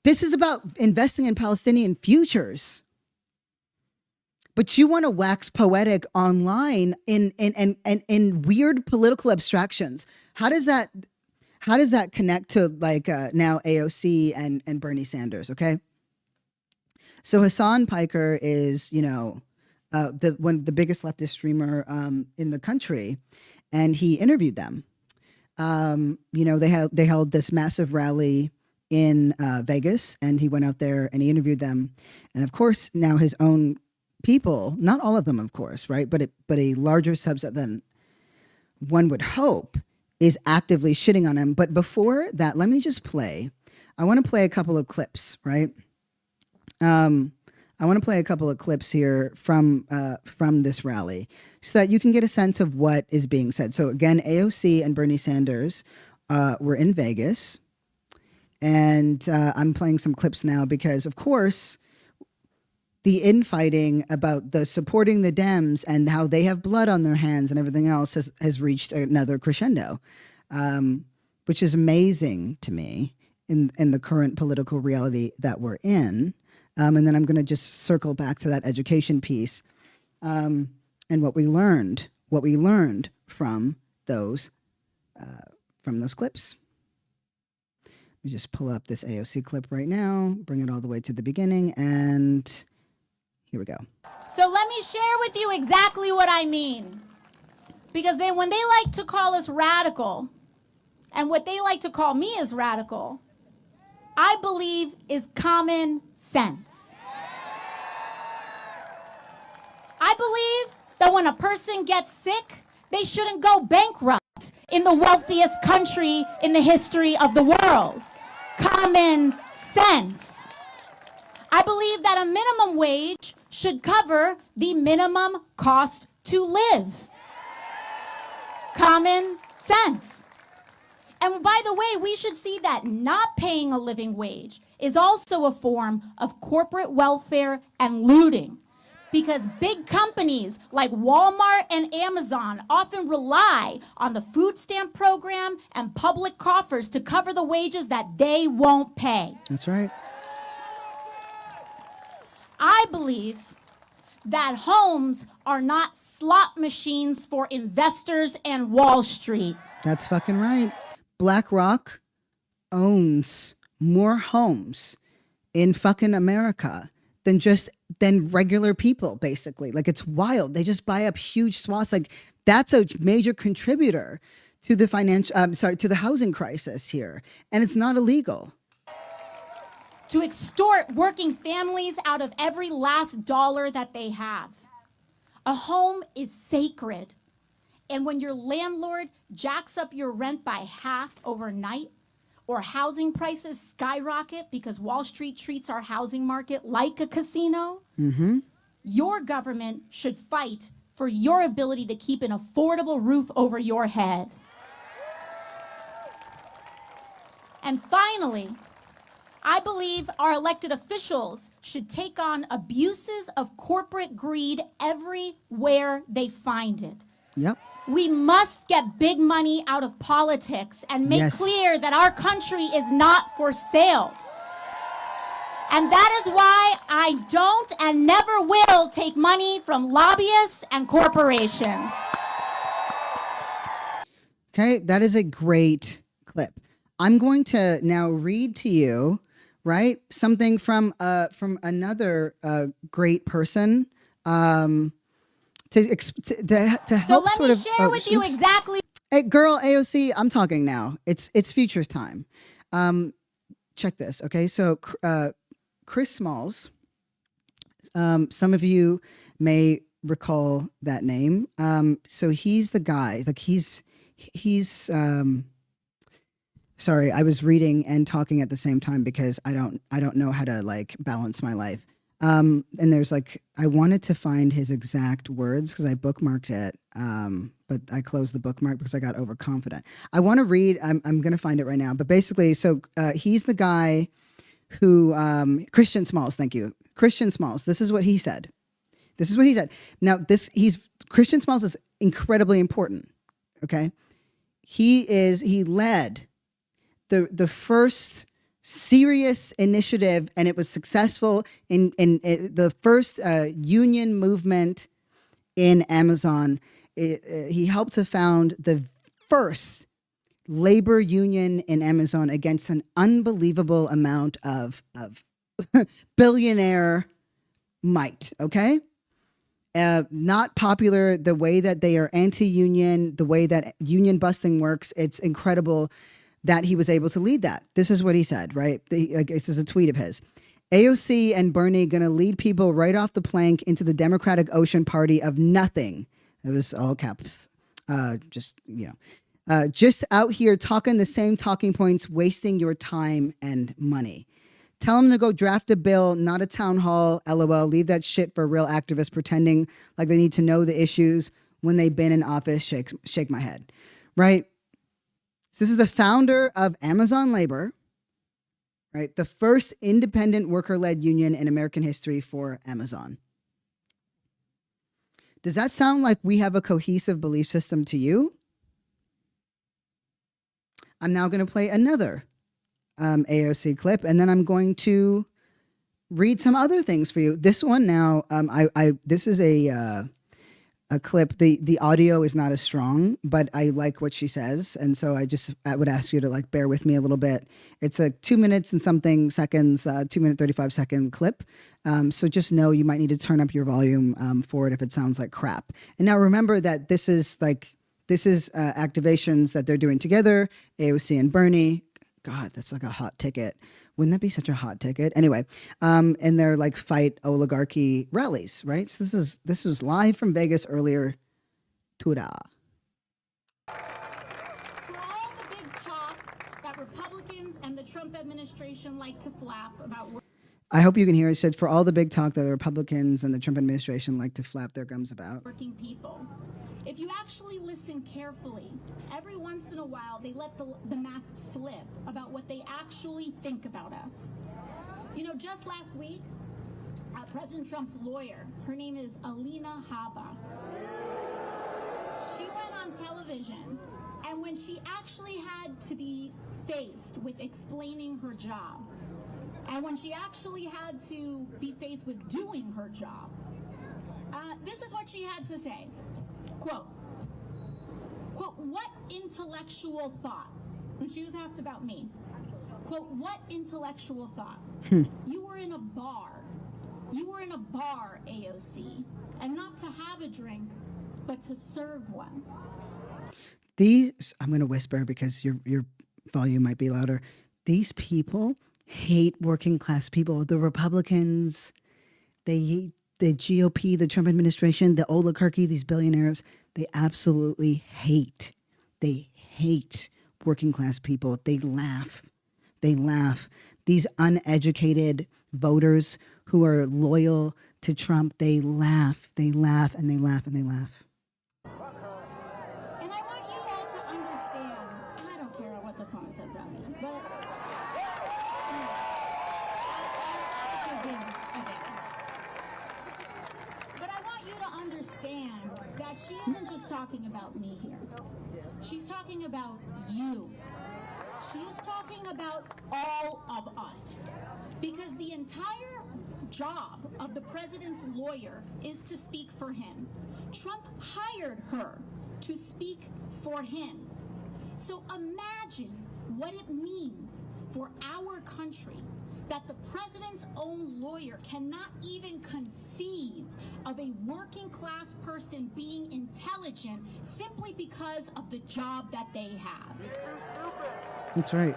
Speaker 1: this is about investing in Palestinian futures. But you want to wax poetic online in weird political abstractions. How does that connect to like now AOC and Bernie Sanders? Okay. So Hassan Piker is, the biggest leftist streamer in the country, and he interviewed them. They held this massive rally in Vegas, and he went out there and he interviewed them. And of course, now his own people, not all of them, of course, right, but a larger subset than one would hope, is actively shitting on him. But before that, let me just play. I want to play a couple of clips, right? I want to play a couple of clips here from this rally so that you can get a sense of what is being said. So again, AOC and Bernie Sanders were in Vegas, and I'm playing some clips now because, of course, the infighting about the supporting the Dems and how they have blood on their hands and everything else has reached another crescendo, which is amazing to me in the current political reality that we're in. And then I'm going to just circle back to that education piece and what we learned from those clips. Let me just pull up this AOC clip right now, bring it all the way to the beginning, and here we go.
Speaker 6: So let me share with you exactly what I mean. Because when they like to call us radical, and what they like to call me as radical, I believe is common sense. I believe that when a person gets sick, they shouldn't go bankrupt. in the wealthiest country in the history of the world. Common sense. I believe that a minimum wage should cover the minimum cost to live. Common sense. And by the way, we should see that not paying a living wage is also a form of corporate welfare and looting. Because big companies like Walmart and Amazon often rely on the food stamp program and public coffers to cover the wages that they won't pay.
Speaker 1: That's right.
Speaker 6: I believe that homes are not slot machines for investors and Wall Street.
Speaker 1: That's fucking right. BlackRock owns more homes in fucking America than regular people, basically. Like, it's wild. They just buy up huge swaths. Like, that's a major contributor to the to the housing crisis here. And it's not illegal.
Speaker 6: To extort working families out of every last dollar that they have. A home is sacred. And when your landlord jacks up your rent by half overnight, or housing prices skyrocket because Wall Street treats our housing market like a casino, your government should fight for your ability to keep an affordable roof over your head. And finally, I believe our elected officials should take on abuses of corporate greed everywhere they find it.
Speaker 1: Yep.
Speaker 6: We must get big money out of politics and make clear that our country is not for sale. And that is why I don't and never will take money from lobbyists and corporations.
Speaker 1: Okay, that is a great clip. I'm going to now read to you, right, something from another great person. To help
Speaker 6: so let me share with you exactly.
Speaker 1: Hey, girl, AOC, I'm talking now. It's futures time. Check this, okay? So Chris Smalls, some of you may recall that name. So he's the guy. Like he's sorry, I was reading and talking at the same time because I don't know how to like balance my life. And there's like, I wanted to find his exact words because I bookmarked it, but I closed the bookmark because I got overconfident. I want to read, I'm going to find it right now. But basically, so he's the guy who, Christian Smalls, thank you. Christian Smalls, this is what he said. Now, Christian Smalls is incredibly important, okay? He led the first serious initiative, and it was successful in the first union movement in Amazon. He helped to found the first labor union in Amazon against an unbelievable amount of billionaire might, okay? Not popular, the way that they are anti-union, the way that union busting works, it's incredible that he was able to lead that. This is what he said, right? This is a tweet of his. AOC and Bernie gonna lead people right off the plank into the Democratic Ocean Party of nothing. It was all caps. Just out here talking the same talking points, wasting your time and money. Tell them to go draft a bill, not a town hall, LOL. Leave that shit for real activists pretending like they need to know the issues when they've been in office. Shake my head, right? So this is the founder of Amazon Labor, right? The first independent worker-led union in American history for Amazon. Does that sound like we have a cohesive belief system to you? I'm now going to play another AOC clip, and then I'm going to read some other things for you. This one now, this is a clip. The audio is not as strong, but I like what she says, and so I would ask you to like bear with me a little bit. It's a 2 minutes and something seconds, 2 minute 35-second clip. So just know you might need to turn up your volume for it if it sounds like crap. And now remember that this is activations that they're doing together. AOC and Bernie. God, that's like a hot ticket. Wouldn't that be such a hot ticket? Anyway, and they're like fight oligarchy rallies, right? So this was live from Vegas earlier. Tura.
Speaker 6: Trump administration like to flap about
Speaker 1: I hope you can hear it. It said for all the big talk that the Republicans and the Trump administration like to flap their gums about.
Speaker 6: working people. If you actually listen carefully, every once in a while they let the mask slip about what they actually think about us. You know, just last week, President Trump's lawyer, her name is Alina Habba, she went on television, and when she actually had to be faced with explaining her job, and when she actually had to be faced with doing her job, this is what she had to say. Quote, what intellectual thought? And she was asked about me. Quote, what intellectual thought? You were in a bar. You were in a bar, AOC, and not to have a drink, but to serve one.
Speaker 1: These, I'm going to whisper because your volume might be louder. These people hate working class people. The Republicans, they hate the GOP, the Trump administration, the oligarchy, these billionaires. They absolutely hate. They hate working class people. They laugh. They laugh. These uneducated voters who are loyal to Trump, they laugh. They laugh and they laugh and they laugh.
Speaker 6: And I want you all to understand, I don't care what the song says about me, but I want you to understand that she isn't just talking about me here. She's talking about you. She's talking about all of us. Because the entire job of the president's lawyer is to speak for him. Trump hired her to speak for him. So imagine what it means for our country that the president's own lawyer cannot even conceive of a working class person being intelligent simply because of the job that they have.
Speaker 1: That's right.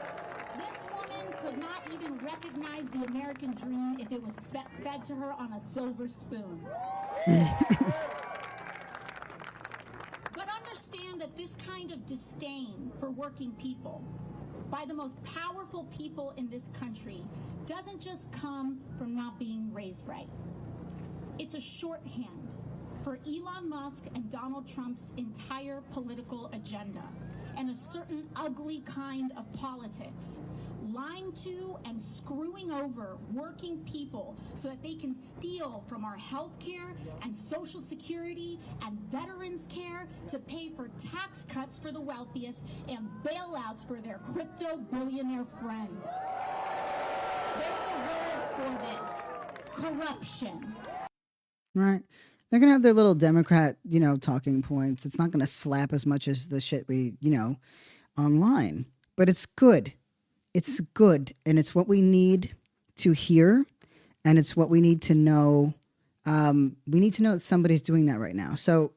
Speaker 6: This woman could not even recognize the American dream if it was fed to her on a silver spoon. But understand that this kind of disdain for working people by the most powerful people in this country doesn't just come from not being raised right. It's a shorthand for Elon Musk and Donald Trump's entire political agenda and a certain ugly kind of politics, lying to and screwing over working people so that they can steal from our health care and Social Security and veterans care to pay for tax cuts for the wealthiest and bailouts for their crypto billionaire friends. There's a word for this: corruption.
Speaker 1: Right. They're going to have their little Democrat, talking points. It's not going to slap as much as the shit we, online. But it's good. It's good. And it's what we need to hear. And it's what we need to know. We need to know that somebody's doing that right now. So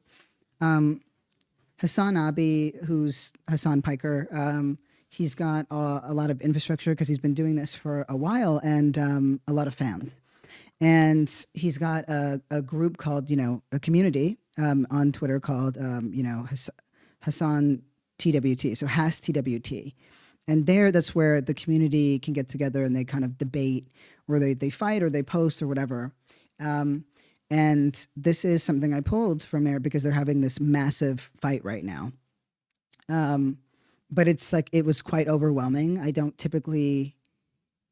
Speaker 1: Hassan Abi, who's Hassan Piker, he's got a lot of infrastructure because he's been doing this for a while and a lot of fans. And he's got a group called, a community on Twitter called, Hassan TWT. So Has TWT. And that's where the community can get together and they kind of debate or they fight or they post or whatever. And this is something I pulled from there because they're having this massive fight right now. But it's like, it was quite overwhelming. I don't typically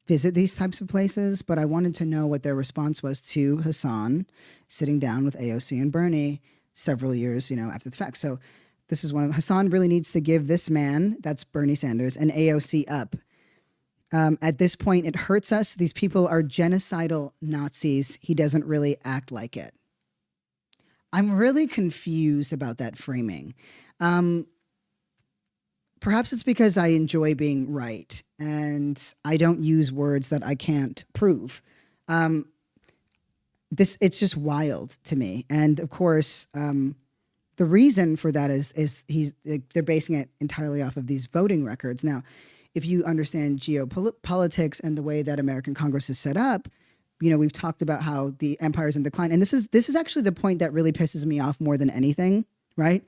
Speaker 1: visit these types of places, but I wanted to know what their response was to Hassan sitting down with AOC and Bernie several years, after the fact. So this is Hassan really needs to give this man, that's Bernie Sanders, and AOC up. At this point, it hurts us. These people are genocidal Nazis. He doesn't really act like it. I'm really confused about that framing. Perhaps it's because I enjoy being right and I don't use words that I can't prove. It's just wild to me. And of course, the reason for that is they're basing it entirely off of these voting records. Now, if you understand geopolitics and the way that American Congress is set up, we've talked about how the empire is in decline. And this is actually the point that really pisses me off more than anything, right?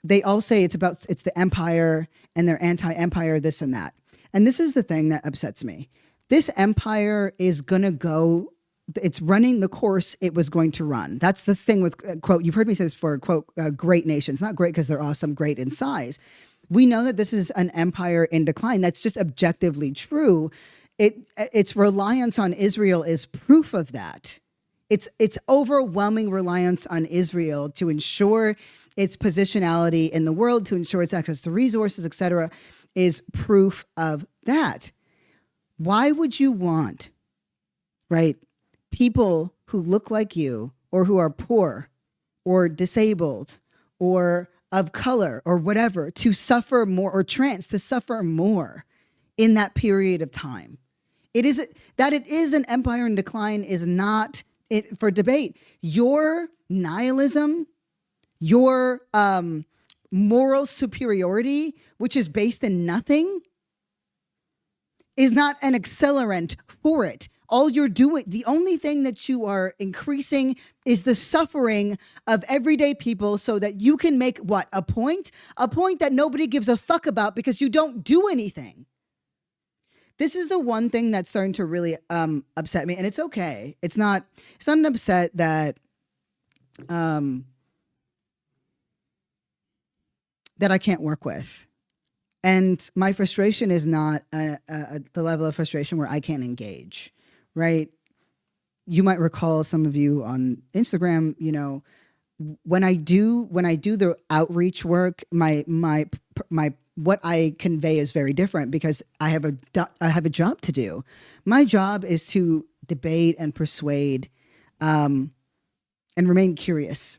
Speaker 1: They all say it's the empire and they're anti-empire, this and that. And this is the thing that upsets me. This empire is going to go, it's running the course it was going to run. That's this thing with, quote, you've heard me say this for, quote, great nations. Not great because they're awesome, great in size. We know that this is an empire in decline. That's just objectively true. Its reliance on Israel is proof of that. Its overwhelming reliance on Israel to ensure its positionality in the world, to ensure its access to resources, et cetera, is proof of that. Why would you want, right, people who look like you or who are poor or disabled or of color or whatever to suffer more, or trans to suffer more in that period of time? It is an empire in decline is not it for debate. Your nihilism, your moral superiority, which is based in nothing, is not an accelerant for it. All you're doing, the only thing that you are increasing is the suffering of everyday people so that you can make what? A point that nobody gives a fuck about because you don't do anything. This is the one thing that's starting to really upset me. And it's okay. It's not an upset that that I can't work with. And my frustration is not the level of frustration where I can't engage, right? You might recall, some of you on Instagram, you know, when I do the outreach work, my what I convey is very different because I have a job to do. My job is to debate and persuade, and remain curious,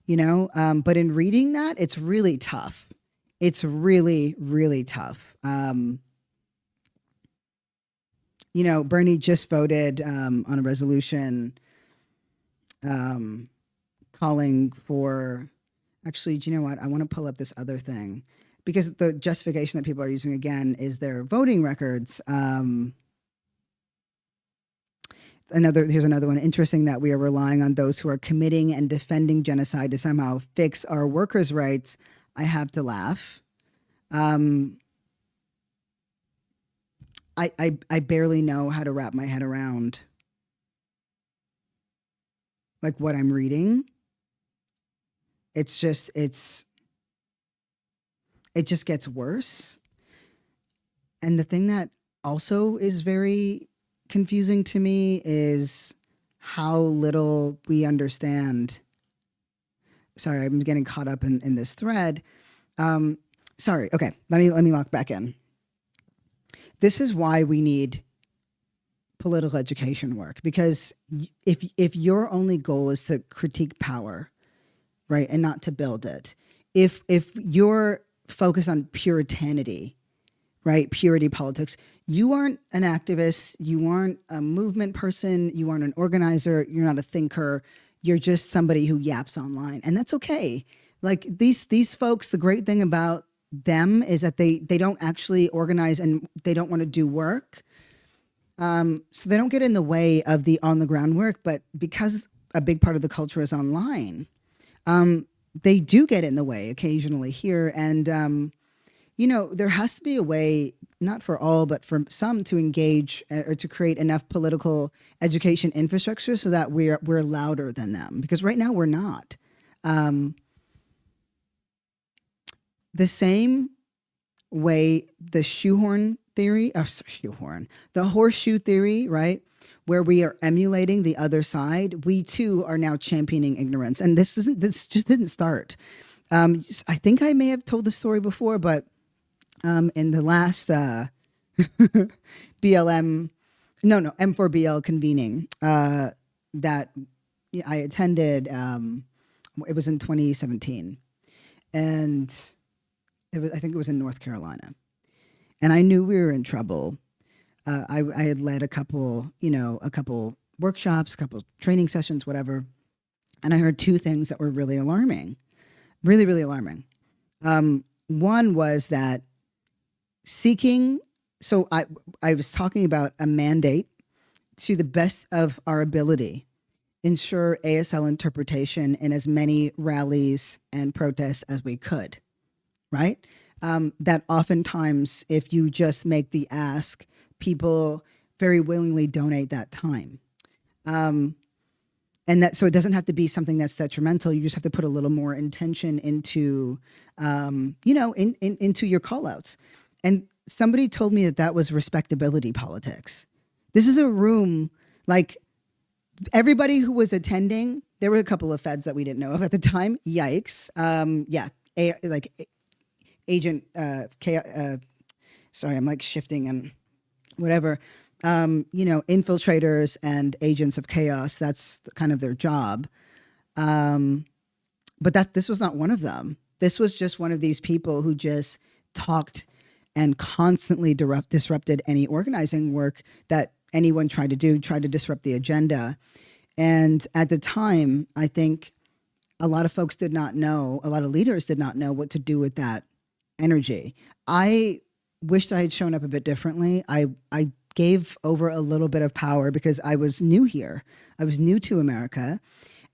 Speaker 1: you know. But in reading that, it's really tough. It's really, really tough. You know, Bernie just voted on a resolution calling for, actually, do you know what? I want to pull up this other thing because the justification that people are using again is their voting records. Here's another one. Interesting that we are relying on those who are committing and defending genocide to somehow fix our workers' rights. I have to laugh. I barely know how to wrap my head around like what I'm reading. It just gets worse. And the thing that also is very confusing to me is how little we understand. Sorry, I'm getting caught up in this thread. Sorry. Okay, let me lock back in. This is why we need political education work, because if your only goal is to critique power, right, and not to build it, if you're focused on puritanity, right, purity politics, you aren't an activist, you aren't a movement person, you aren't an organizer, you're not a thinker, you're just somebody who yaps online, and that's okay. Like these folks, the great thing about them is that they don't actually organize and they don't want to do work. So they don't get in the way of the on the ground work, but because a big part of the culture is online, they do get in the way occasionally here. And, you know, there has to be a way, not for all, but for some, to engage or to create enough political education infrastructure so that we're louder than them, because right now we're not. The same way the the horseshoe theory, right, where we are emulating the other side, we too are now championing ignorance. And this just didn't start. I think I may have told the story before, but in the last M4BL convening that I attended, it was in 2017, and I think it was in North Carolina. And I knew we were in trouble. I had led a couple workshops, a couple training sessions, whatever. And I heard two things that were really alarming, really, really alarming. One was that I was talking about a mandate to the best of our ability, ensure ASL interpretation in as many rallies and protests as we could. Right? that oftentimes if you just make the ask, people very willingly donate that time. And that, so it doesn't have to be something that's detrimental. You just have to put a little more intention into, into your call outs. And somebody told me that was respectability politics. This is a room, like everybody who was attending, there were a couple of feds that we didn't know of at the time. Yikes. Agent, sorry, I'm like shifting and whatever. Infiltrators and agents of chaos. That's kind of their job. But this was not one of them. This was just one of these people who just talked and constantly disrupted any organizing work that anyone tried to disrupt the agenda. And at the time, I think a lot of folks did not know, a lot of leaders did not know what to do with that energy. I wished I had shown up a bit differently. I gave over a little bit of power because I was new here. I was new to America,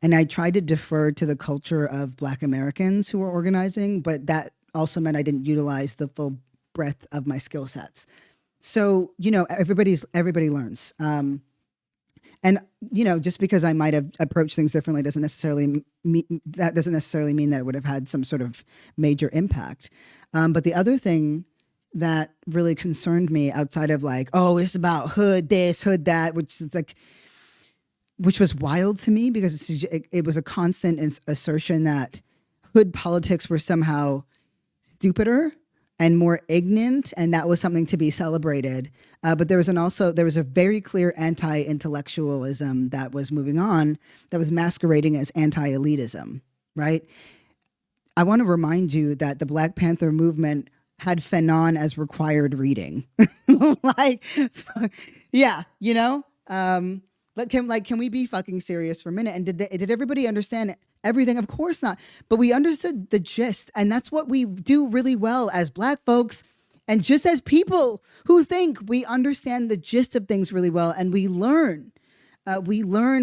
Speaker 1: and I tried to defer to the culture of Black Americans who were organizing, but that also meant I didn't utilize the full breadth of my skill sets. So, everybody learns. And, just because I might have approached things differently doesn't necessarily mean that it would have had some sort of major impact. But the other thing that really concerned me outside of like, oh, it's about hood this, hood that, which was wild to me because it was a constant assertion that hood politics were somehow stupider and more ignorant, and that was something to be celebrated. But there was a very clear anti-intellectualism that was moving on, that was masquerading as anti-elitism, right? I want to remind you that the Black Panther movement had Fanon as required reading. Can we be fucking serious for a minute? And did everybody understand everything? Of course not. But we understood the gist. And that's what we do really well as Black folks. And just as people who think we understand the gist of things really well. And we learn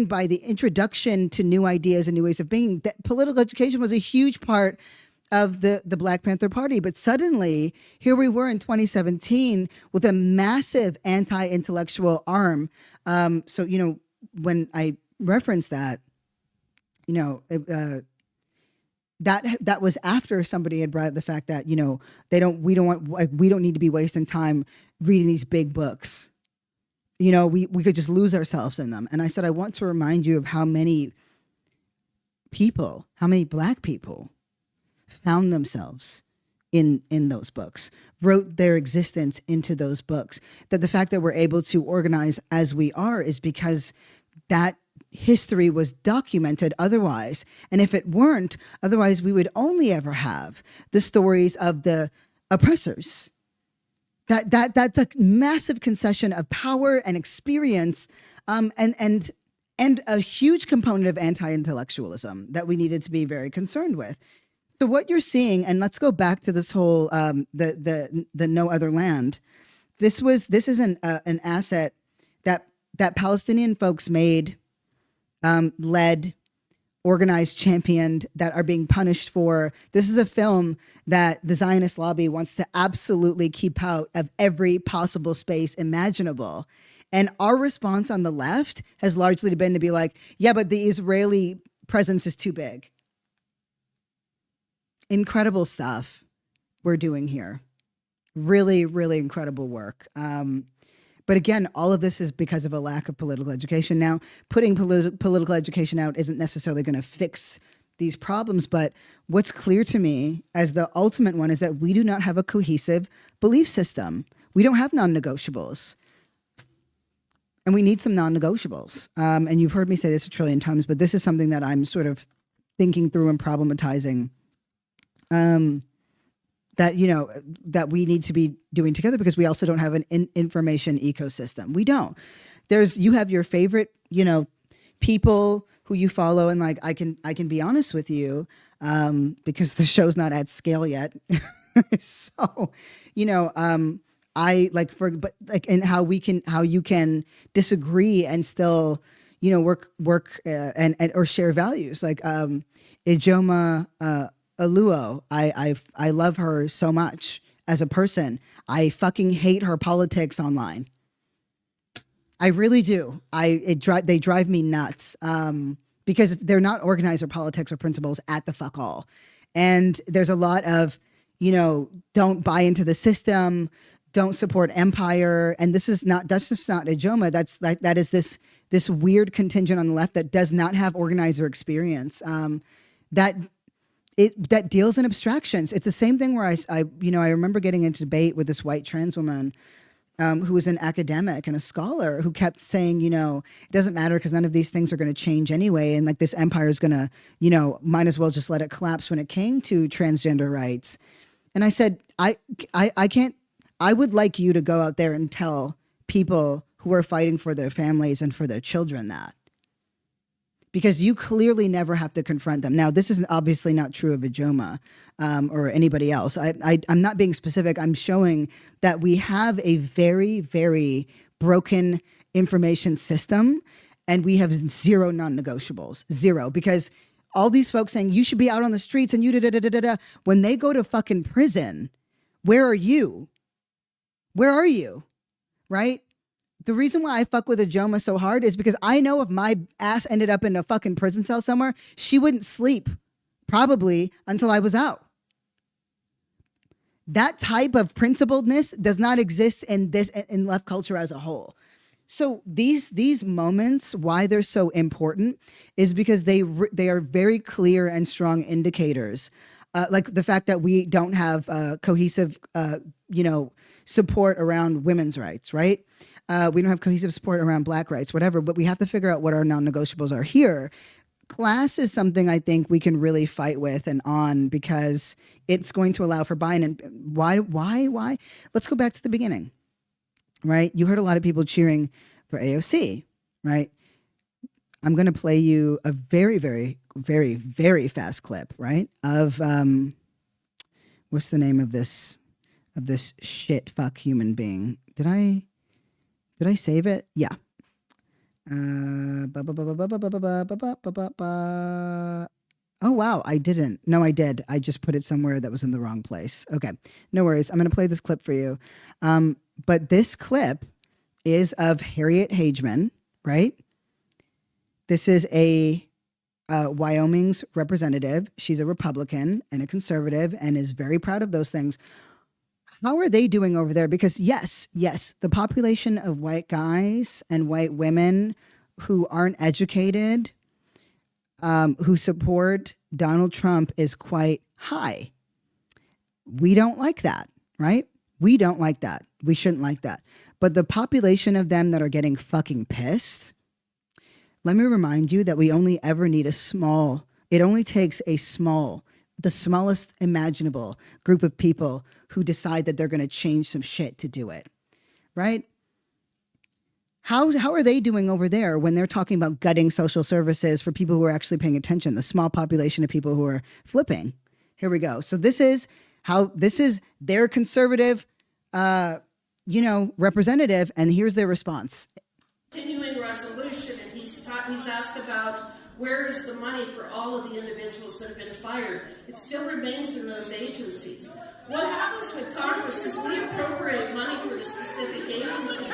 Speaker 1: by the introduction to new ideas and new ways of being. That political education was a huge part of the Black Panther Party. But suddenly, here we were in 2017 with a massive anti-intellectual arm. When I reference that, that was after somebody had brought up the fact that, we don't need to be wasting time reading these big books. We could just lose ourselves in them. And I said, I want to remind you of how many Black people found themselves in those books, wrote their existence into those books, that the fact that we're able to organize as we are is because that history was documented otherwise. And if it weren't, otherwise we would only ever have the stories of the oppressors. That's a massive concession of power and experience, and a huge component of anti-intellectualism that we needed to be very concerned with. So what you're seeing, and let's go back to this whole the no other land. This is an asset that Palestinian folks made, led, organized, championed, that are being punished for. This is a film that the Zionist lobby wants to absolutely keep out of every possible space imaginable. And our response on the left has largely been to be like, yeah, but the Israeli presence is too big. Incredible stuff we're doing here. Really, really incredible work. But again, all of this is because of a lack of political education. Now, putting political education out isn't necessarily going to fix these problems, but what's clear to me as the ultimate one is that we do not have a cohesive belief system. We don't have non-negotiables. And we need some non-negotiables. And you've heard me say this a trillion times, but this is something that I'm sort of thinking through and problematizing. That we need to be doing together, because we also don't have an information ecosystem. We don't. You have your favorite, people who you follow, and like I can be honest with you, because the show's not at scale yet. So, how you can disagree and still, work and or share values. Like Ijoma Aluo, I love her so much as a person. I fucking hate her politics online. I really do. They drive me nuts because they're not organized or politics or principles at the fuck all. And there's a lot of, don't buy into the system, don't support empire. And that's just not Ijoma. That is this weird contingent on the left that does not have organizer experience. That deals in abstractions. It's the same thing where I remember getting into debate with this white trans woman who was an academic and a scholar who kept saying, it doesn't matter because none of these things are going to change anyway. And like this empire is going to, might as well just let it collapse when it came to transgender rights. And I said, I can't, I would like you to go out there and tell people who are fighting for their families and for their children that. Because you clearly never have to confront them. Now, this is obviously not true of Ijoma or anybody else. I'm not being specific. I'm showing that we have a very, very broken information system and we have zero non-negotiables. Zero. Because all these folks saying you should be out on the streets and you da-da-da-da-da-da. When they go to fucking prison, where are you? Where are you? Right? The reason why I fuck with Ijoma so hard is because I know if my ass ended up in a fucking prison cell somewhere, she wouldn't sleep probably until I was out. That type of principledness does not exist in left culture as a whole. So these moments, why they're so important is because they are very clear and strong indicators. Like the fact that we don't have cohesive, support around women's rights, right? We don't have cohesive support around Black rights, whatever, but we have to figure out what our non-negotiables are here. Class is something I think we can really fight with and on because it's going to allow for buy-in. And why? Let's go back to the beginning, right? You heard a lot of people cheering for AOC, right? I'm going to play you a very, very, very, very fast clip, right? Of what's the name of this shit fuck human being? Did I save it? Yeah. Oh wow, I didn't. No, I did. I just put it somewhere that was in the wrong place. Okay, no worries. I'm going to play this clip for you. But this clip is of Harriet Hageman, right? This is a Wyoming's representative. She's a Republican and a conservative and is very proud of those things. How are they doing over there? Because yes, the population of white guys and white women who aren't educated, who support Donald Trump is quite high. We don't like that, right? We don't like that. We shouldn't like that. But the population of them that are getting fucking pissed, let me remind you that we only ever need it only takes the smallest imaginable group of people who decide that they're going to change some shit to do it, right? How are they doing over there when they're talking about gutting social services for people who are actually paying attention, the small population of people who are flipping? Here we go. So this is their conservative, representative, and here's their response.
Speaker 7: Continuing resolution, and he's asked about where is the money for all of the individuals that have been fired. It still remains in those agencies. What happens with Congress is we appropriate money for the specific agencies.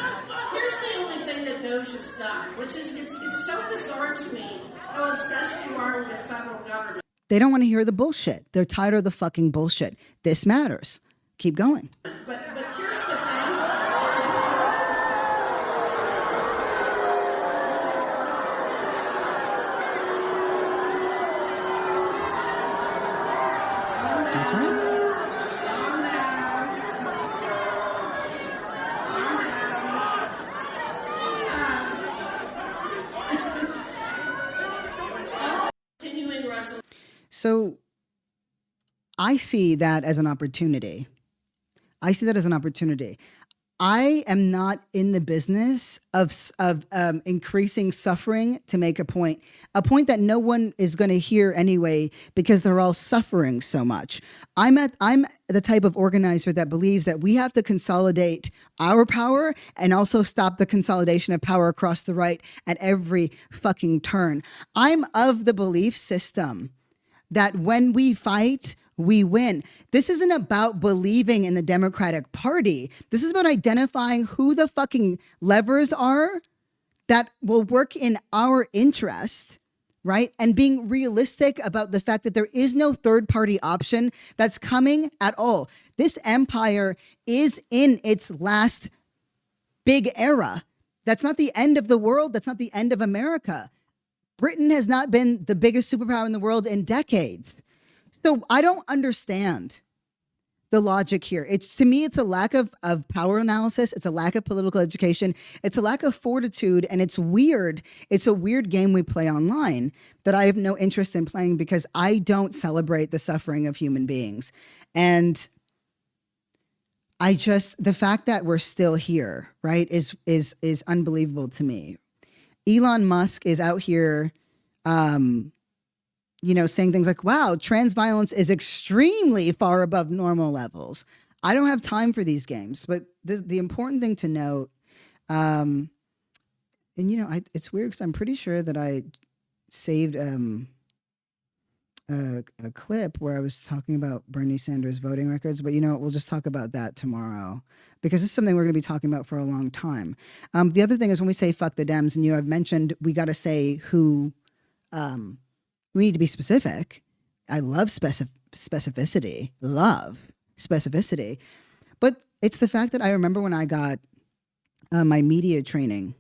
Speaker 7: Here's the only thing that DOGE has done, which is it's so bizarre to me how obsessed you are with federal government.
Speaker 1: They don't want to hear the bullshit. They're tired of the fucking bullshit. This matters. Keep going.
Speaker 7: But here's the thing.
Speaker 1: That's right. So I see that as an opportunity. I am not in the business of increasing suffering to make a point that no one is going to hear anyway because they're all suffering so much. I'm the type of organizer that believes that we have to consolidate our power and also stop the consolidation of power across the right at every fucking turn. I'm of the belief system that when we fight, we win. This isn't about believing in the Democratic Party. This is about identifying who the fucking levers are that will work in our interest, right? And being realistic about the fact that there is no third party option that's coming at all. This empire is in its last big era. That's not the end of the world. That's not the end of America. Britain has not been the biggest superpower in the world in decades. So I don't understand the logic here. To me, it's a lack of power analysis. It's a lack of political education. It's a lack of fortitude. And it's weird. It's a weird game we play online that I have no interest in playing because I don't celebrate the suffering of human beings. And the fact that we're still here, right, is unbelievable to me. Elon Musk is out here, saying things like, wow, trans violence is extremely far above normal levels. I don't have time for these games. But the important thing to note, it's weird because I'm pretty sure that I saved a clip where I was talking about Bernie Sanders voting records. But we'll just talk about that tomorrow, because this is something we're going to be talking about for a long time. The other thing is when we say fuck the Dems, and I've mentioned we got to say who, we need to be specific. I love specificity, but it's the fact that I remember when I got my media training,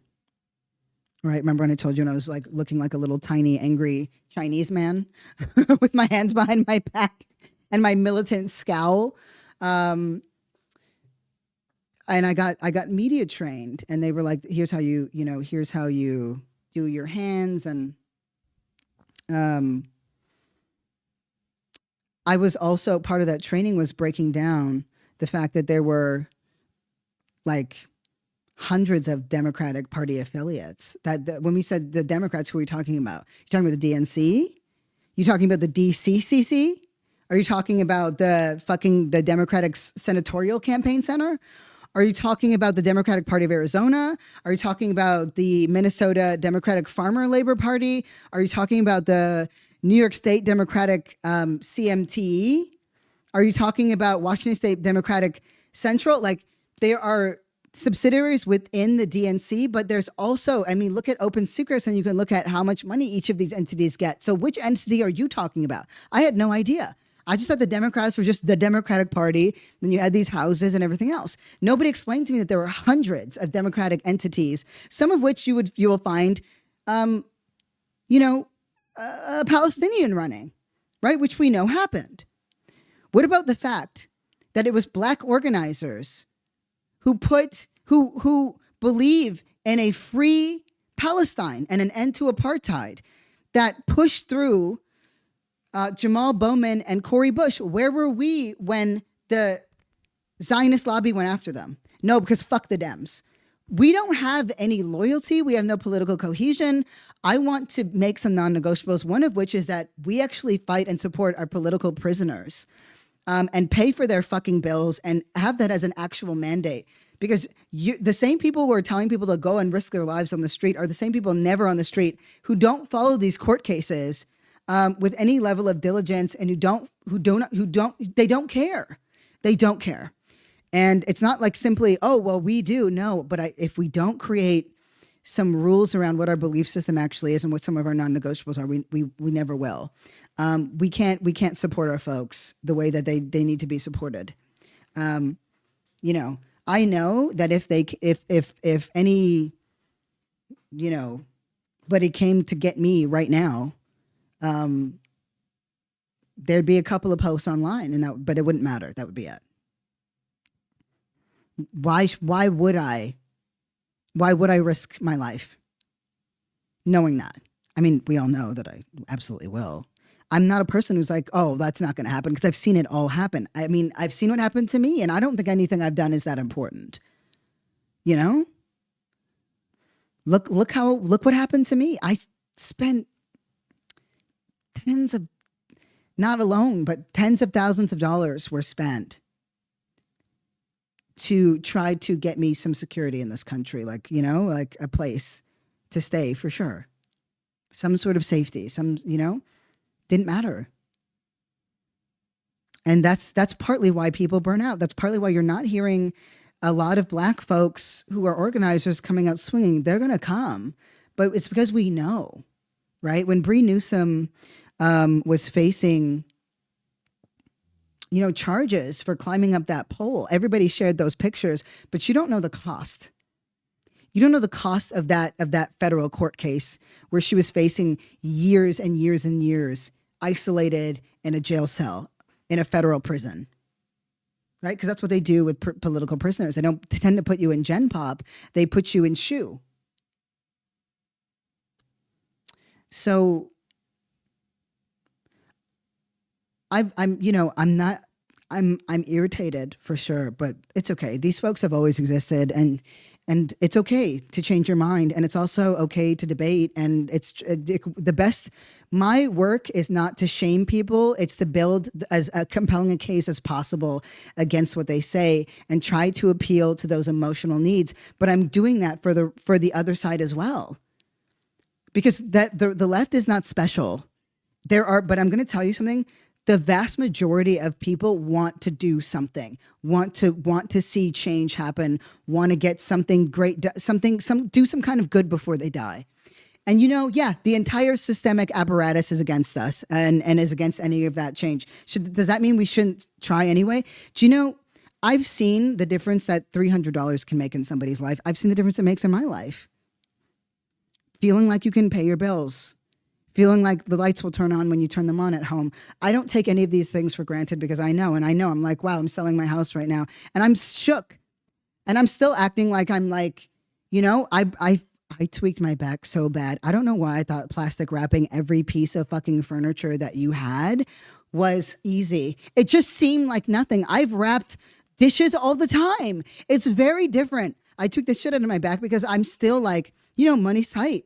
Speaker 1: right? Remember when I told you when I was like looking like a little tiny angry Chinese man with my hands behind my back and my militant scowl. And I got media trained, and they were like, here's how you do your hands. And I was also part of that training was breaking down the fact that there were like hundreds of Democratic Party affiliates. That when we said the Democrats, who are we talking about? You're talking about the DNC? You talking about the DCCC? Are you talking about the Democratic Senatorial Campaign Center? Are you talking about the Democratic Party of Arizona? Are you talking about the Minnesota Democratic Farmer Labor Party? Are you talking about the New York State Democratic CMT? Are you talking about Washington State Democratic Central? Like, there are subsidiaries within the DNC, but there's also, look at Open Secrets and you can look at how much money each of these entities get. So which entity are you talking about? I had no idea. I just thought the Democrats were just the Democratic Party. Then you had these houses and everything else. Nobody explained to me that there were hundreds of Democratic entities, some of which you will find, a Palestinian running, right? Which we know happened. What about the fact that it was Black organizers who believe in a free Palestine and an end to apartheid that pushed through Jamal Bowman and Cori Bush? Where were we when the Zionist lobby went after them? No, because fuck the Dems. We don't have any loyalty. We have no political cohesion. I want to make some non-negotiables, one of which is that we actually fight and support our political prisoners and pay for their fucking bills and have that as an actual mandate. Because the same people who are telling people to go and risk their lives on the street are the same people never on the street who don't follow these court cases with any level of diligence, and who don't care. They don't care. And it's not like simply, oh, well, we do. No, but if we don't create some rules around what our belief system actually is and what some of our non-negotiables are, we never will. We can't support our folks the way that they need to be supported. I know that if any, buddy came to get me right now, there'd be a couple of posts online, but it wouldn't matter. That would be it. Why would I risk my life knowing that? We all know that I absolutely will. I'm not a person who's like, oh, that's not going to happen, because I've seen it all happen. I've seen what happened to me, and I don't think anything I've done is that important. Look what happened to me. I spent tens of thousands of dollars were spent to try to get me some security in this country, like a place to stay for sure. Some sort of safety, didn't matter. And that's partly why people burn out. That's partly why you're not hearing a lot of Black folks who are organizers coming out swinging. They're going to come, but it's because we know, right? When Bree Newsom was facing, charges for climbing up that pole, everybody shared those pictures, but you don't know the cost. You don't know the cost of that federal court case where she was facing years and years and years isolated in a jail cell in a federal prison, right? Because that's what they do with political prisoners. They don't tend to put you in Gen Pop. They put you in SHU. So I'm irritated for sure, but it's okay. These folks have always existed, and it's okay to change your mind, and it's also okay to debate. And it's the best. My work is not to shame people; it's to build as compelling a case as possible against what they say, and try to appeal to those emotional needs. But I'm doing that for the other side as well, because the left is not special. But I'm going to tell you something. The vast majority of people want to do something, want to see change happen, want to get something great, do some kind of good before they die. And the entire systemic apparatus is against us and is against any of that change. Does that mean we shouldn't try anyway? Do you know, I've seen the difference that $300 can make in somebody's life. I've seen the difference it makes in my life. Feeling like you can pay your bills. Feeling like the lights will turn on when you turn them on at home. I don't take any of these things for granted because I know I'm like, wow, I'm selling my house right now. And I'm shook. And I'm still acting like I'm like, I tweaked my back so bad. I don't know why I thought plastic wrapping every piece of fucking furniture that you had was easy. It just seemed like nothing. I've wrapped dishes all the time. It's very different. I took the shit out of my back because I'm still like, money's tight.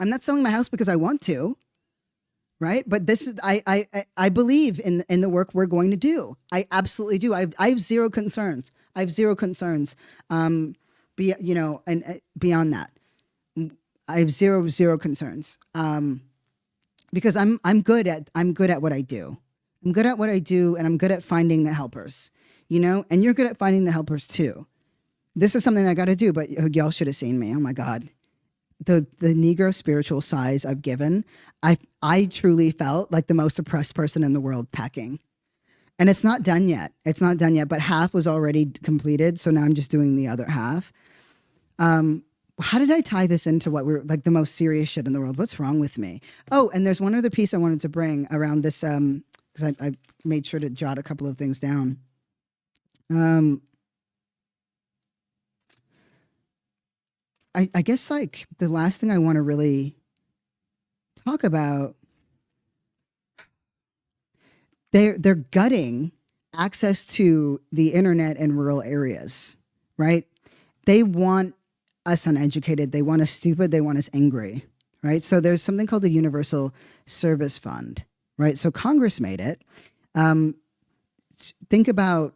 Speaker 1: I'm not selling my house because I want to, right? But this is I believe in the work we're going to do. I absolutely do. I have zero concerns. And beyond that, I have zero concerns. Because I'm good at what I do. I'm good at what I do, and I'm good at finding the helpers. And you're good at finding the helpers too. This is something I got to do, but y'all should have seen me. Oh my God. The Negro spiritual size I've given, I truly felt like the most oppressed person in the world packing. And it's not done yet. But half was already completed. So now I'm just doing the other half. How did I tie this into what we're like the most serious shit in the world? What's wrong with me? Oh, and there's one other piece I wanted to bring around this, because I made sure to jot a couple of things down. I guess like the last thing I want to really talk about, they're gutting access to the internet in rural areas, right? They want us uneducated. They want us stupid. They want us angry, right? So there's something called the Universal Service Fund, right? So Congress made it. Think about,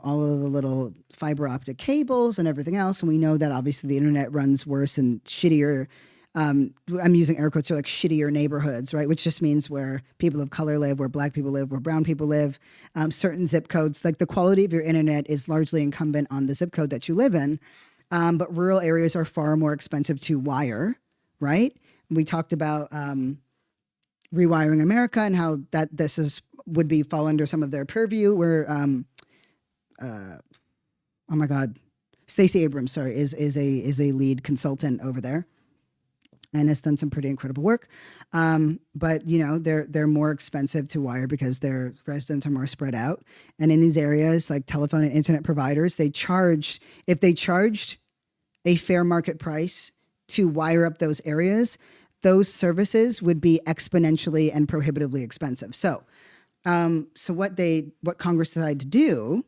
Speaker 1: all of the little fiber optic cables and everything else. And we know that obviously the internet runs worse and shittier. I'm using air quotes, so like shittier neighborhoods, right? Which just means where people of color live, where Black people live, where brown people live, certain zip codes. Like the quality of your internet is largely incumbent on the zip code that you live in. But rural areas are far more expensive to wire, right? We talked about Rewiring America and how that would fall under some of their purview, where oh my God, Stacey Abrams, is a lead consultant over there, and has done some pretty incredible work. But they're more expensive to wire because their residents are more spread out. And in these areas, like telephone and internet providers, if they charged a fair market price to wire up those areas, those services would be exponentially and prohibitively expensive. So what Congress decided to do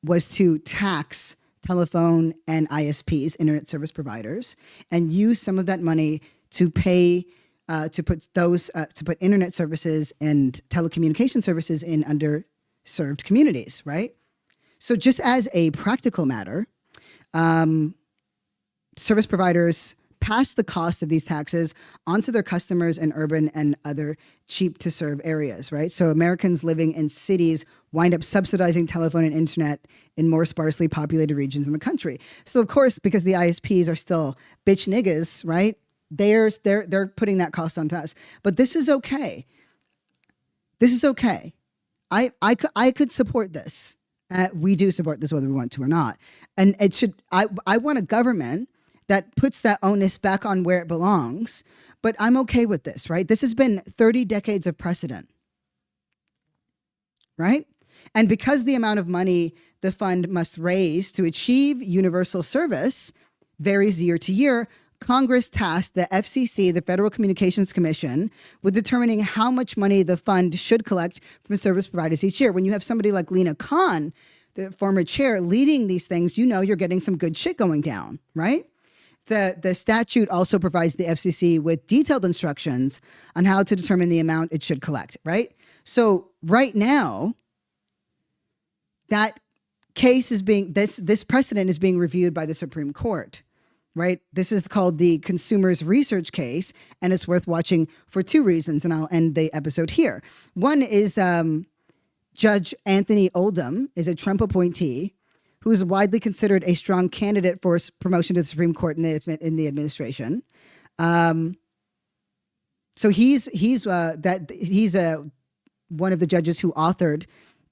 Speaker 1: was to tax telephone and ISPs, internet service providers, and use some of that money to pay to put internet services and telecommunication services in underserved communities, right? So just as a practical matter, service providers pass the cost of these taxes onto their customers in urban and other cheap to serve areas, right? So Americans living in cities wind up subsidizing telephone and internet in more sparsely populated regions in the country. So of course, because the ISPs are still bitch niggas, right? They're putting that cost onto us. But this is okay. This is okay. I could support this. We do support this whether we want to or not. And it should. I want a government that puts that onus back on where it belongs. But I'm okay with this, right? This has been 30 decades of precedent, right? And because the amount of money the fund must raise to achieve universal service varies year to year, Congress tasked the FCC, the Federal Communications Commission, with determining how much money the fund should collect from service providers each year. When you have somebody like Lena Khan, the former chair, leading these things, you know you're getting some good shit going down, right? The statute also provides the FCC with detailed instructions on how to determine the amount it should collect, right? So right now, that case is being, this precedent is being reviewed by the Supreme Court. Right? This is called the Consumers Research case, and it's worth watching for two reasons, and I'll end the episode here. One is Judge Anthony Oldham is a Trump appointee who is widely considered a strong candidate for promotion to the Supreme Court in the administration. So he's one of the judges who authored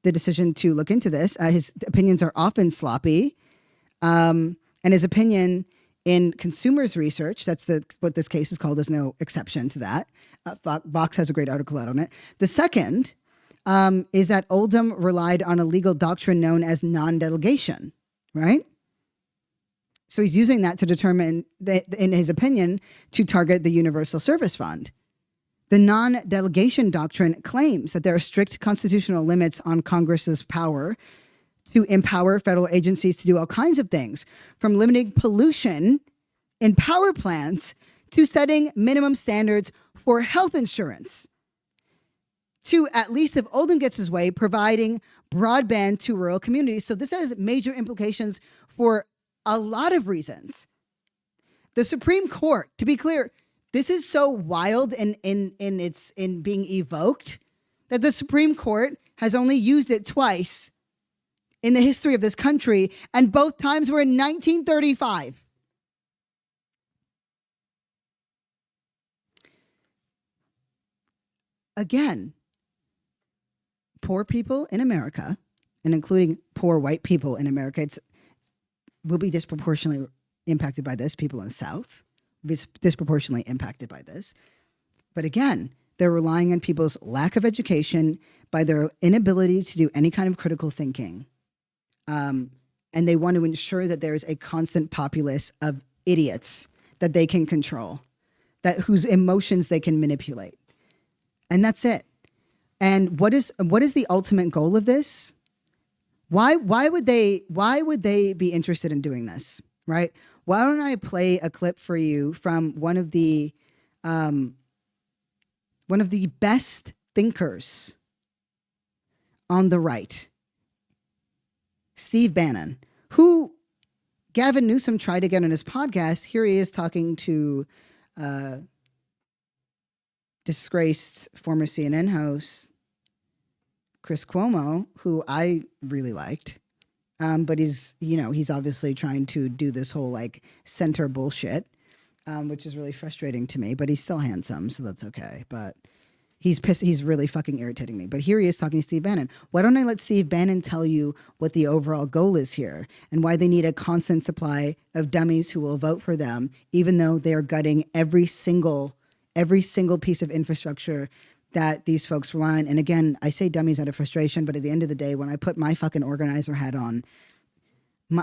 Speaker 1: the decision to look into this. His opinions are often sloppy, and his opinion in Consumers Research, that's what this case is called. There's no exception to that. Vox has a great article out on it. The second is that Oldham relied on a legal doctrine known as non-delegation, right? So he's using that to determine, in his opinion, to target the Universal Service Fund. The non-delegation doctrine claims that there are strict constitutional limits on Congress's power to empower federal agencies to do all kinds of things, from limiting pollution in power plants to setting minimum standards for health insurance, to, at least if Oldham gets his way, providing broadband to rural communities. So this has major implications for a lot of reasons. The Supreme Court, to be clear, this is so wild in being evoked that the Supreme Court has only used it twice in the history of this country, and both times were in 1935. Again, poor people in America, and including poor white people in America, will be disproportionately impacted by this. People in the South will be disproportionately impacted by this. But again, they're relying on people's lack of education, by their inability to do any kind of critical thinking. And they want to ensure that there is a constant populace of idiots that they can control, whose emotions they can manipulate. And that's it. And what is the ultimate goal of this? Why would they be interested in doing this, right? Why don't I play a clip for you from one of the best thinkers on the right, Steve Bannon, who Gavin Newsom tried to get on his podcast. Here he is talking to disgraced former CNN host Chris Cuomo, who I really liked. But he's obviously trying to do this whole like center bullshit, which is really frustrating to me, but he's still handsome, so that's okay. But he's pissed. He's really fucking irritating me. But here he is talking to Steve Bannon. Why don't I let Steve Bannon tell you what the overall goal is here and why they need a constant supply of dummies who will vote for them, even though they are gutting every single piece of infrastructure that these folks rely on. And again, I say dummies out of frustration, but at the end of the day, when I put my fucking organizer hat on,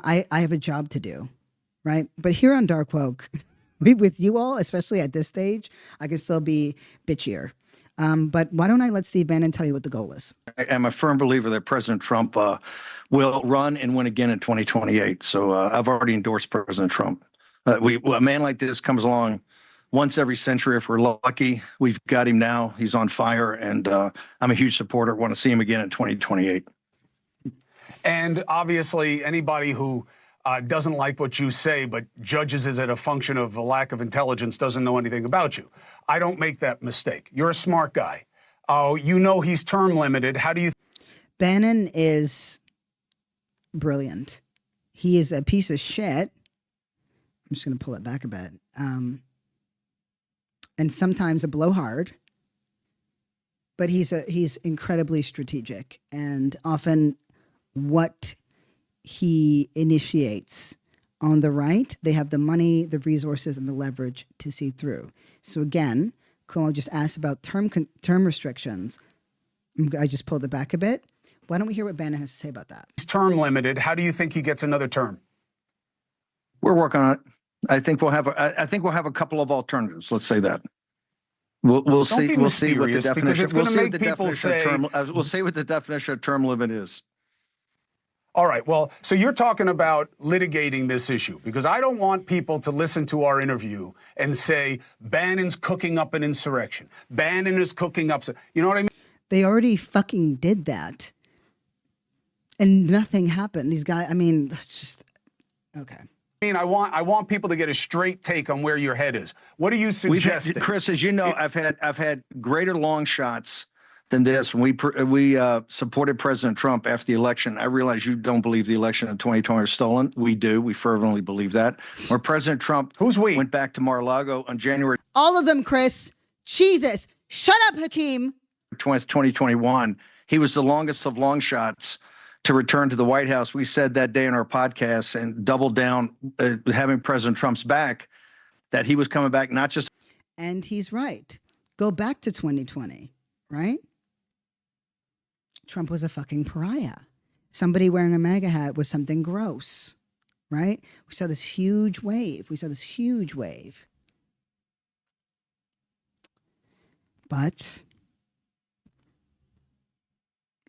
Speaker 1: I have a job to do, right? But here on Dark Woke, with you all, especially at this stage, I can still be bitchier. But why don't I let Steve Bannon tell you what the goal is?
Speaker 8: I am a firm believer that President Trump will run and win again in 2028. So I've already endorsed President Trump. A man like this comes along once every century if we're lucky. We've got him now. He's on fire, and I'm a huge supporter. Want to see him again in 2028.
Speaker 9: And obviously, anybody who doesn't like what you say, but judges it as a function of a lack of intelligence, doesn't know anything about you. I don't make that mistake. You're a smart guy. You know he's term limited. How do you?
Speaker 1: Bannon is brilliant. He is a piece of shit. I'm just going to pull it back a bit. And sometimes a blowhard. But he's incredibly strategic, and often what he initiates on the right, they have the money, the resources, and the leverage to see through. So again, Cuomo just asked about term restrictions. I just pulled it back a bit. Why don't we hear what Bannon has to say about that?
Speaker 9: He's term limited. How do you think he gets another term?
Speaker 8: We're working on it. I think we'll have a couple of alternatives. Let's say that. We'll see. We'll see what the definition. We'll see what the definition of term. We'll see what the definition of term limit is.
Speaker 9: All right. Well, so you're talking about litigating this issue, because I don't want people to listen to our interview and say Bannon's cooking up an insurrection. Bannon is cooking up. You know what I mean?
Speaker 1: They already fucking did that, and nothing happened. These guys. I mean, it's just okay.
Speaker 9: I want people to get a straight take on where your head is. What are you suggesting?
Speaker 8: Chris, as you know, I've had greater long shots than this. When we supported President Trump after the election, I realize you don't believe the election in 2020 was stolen. We do. We fervently believe that. When President Trump went back to Mar-a-Lago on January...
Speaker 1: All of them, Chris. Jesus. Shut up, Hakeem.
Speaker 8: 2021, he was the longest of long shots to return to the White House. We said that day in our podcast and doubled down, having President Trump's back, that he was coming back, not just...
Speaker 1: And he's right. Go back to 2020, right? Trump was a fucking pariah. Somebody wearing a MAGA hat was something gross, right? We saw this huge wave. But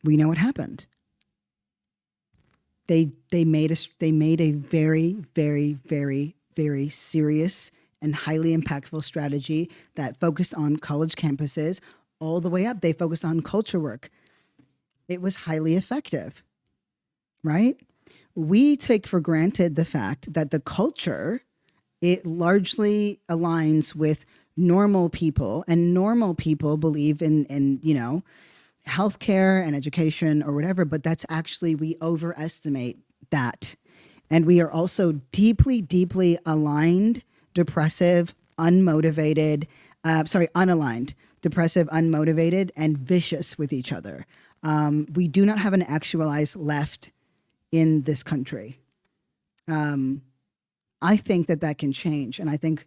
Speaker 1: we know what happened. They made a very, very, very, very serious and highly impactful strategy that focused on college campuses all the way up. They focused on culture work. It was highly effective, right? We take for granted the fact that the culture, it largely aligns with normal people, and normal people believe in healthcare and education or whatever, but that's actually, we overestimate that. And we are also deeply, deeply aligned, unaligned, depressive, unmotivated, and vicious with each other. We do not have an actualized left in this country. I think that can change. And I think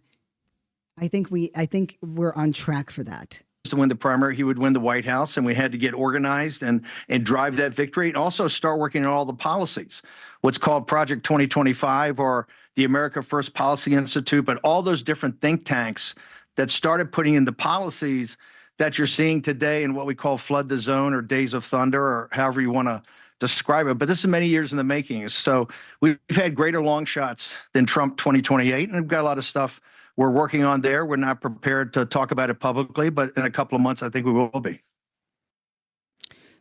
Speaker 1: we're on track for that.
Speaker 8: To win the primary, he would win the White House, and we had to get organized and drive that victory, and also start working on all the policies, what's called Project 2025 or the America First Policy Institute, but all those different think tanks that started putting in the policies that you're seeing today in what we call Flood the Zone or Days of Thunder, or however you want to describe it. But this is many years in the making. So we've had greater long shots than Trump 2028, and we've got a lot of stuff we're working on there. We're not prepared to talk about it publicly, but in a couple of months, I think we will be.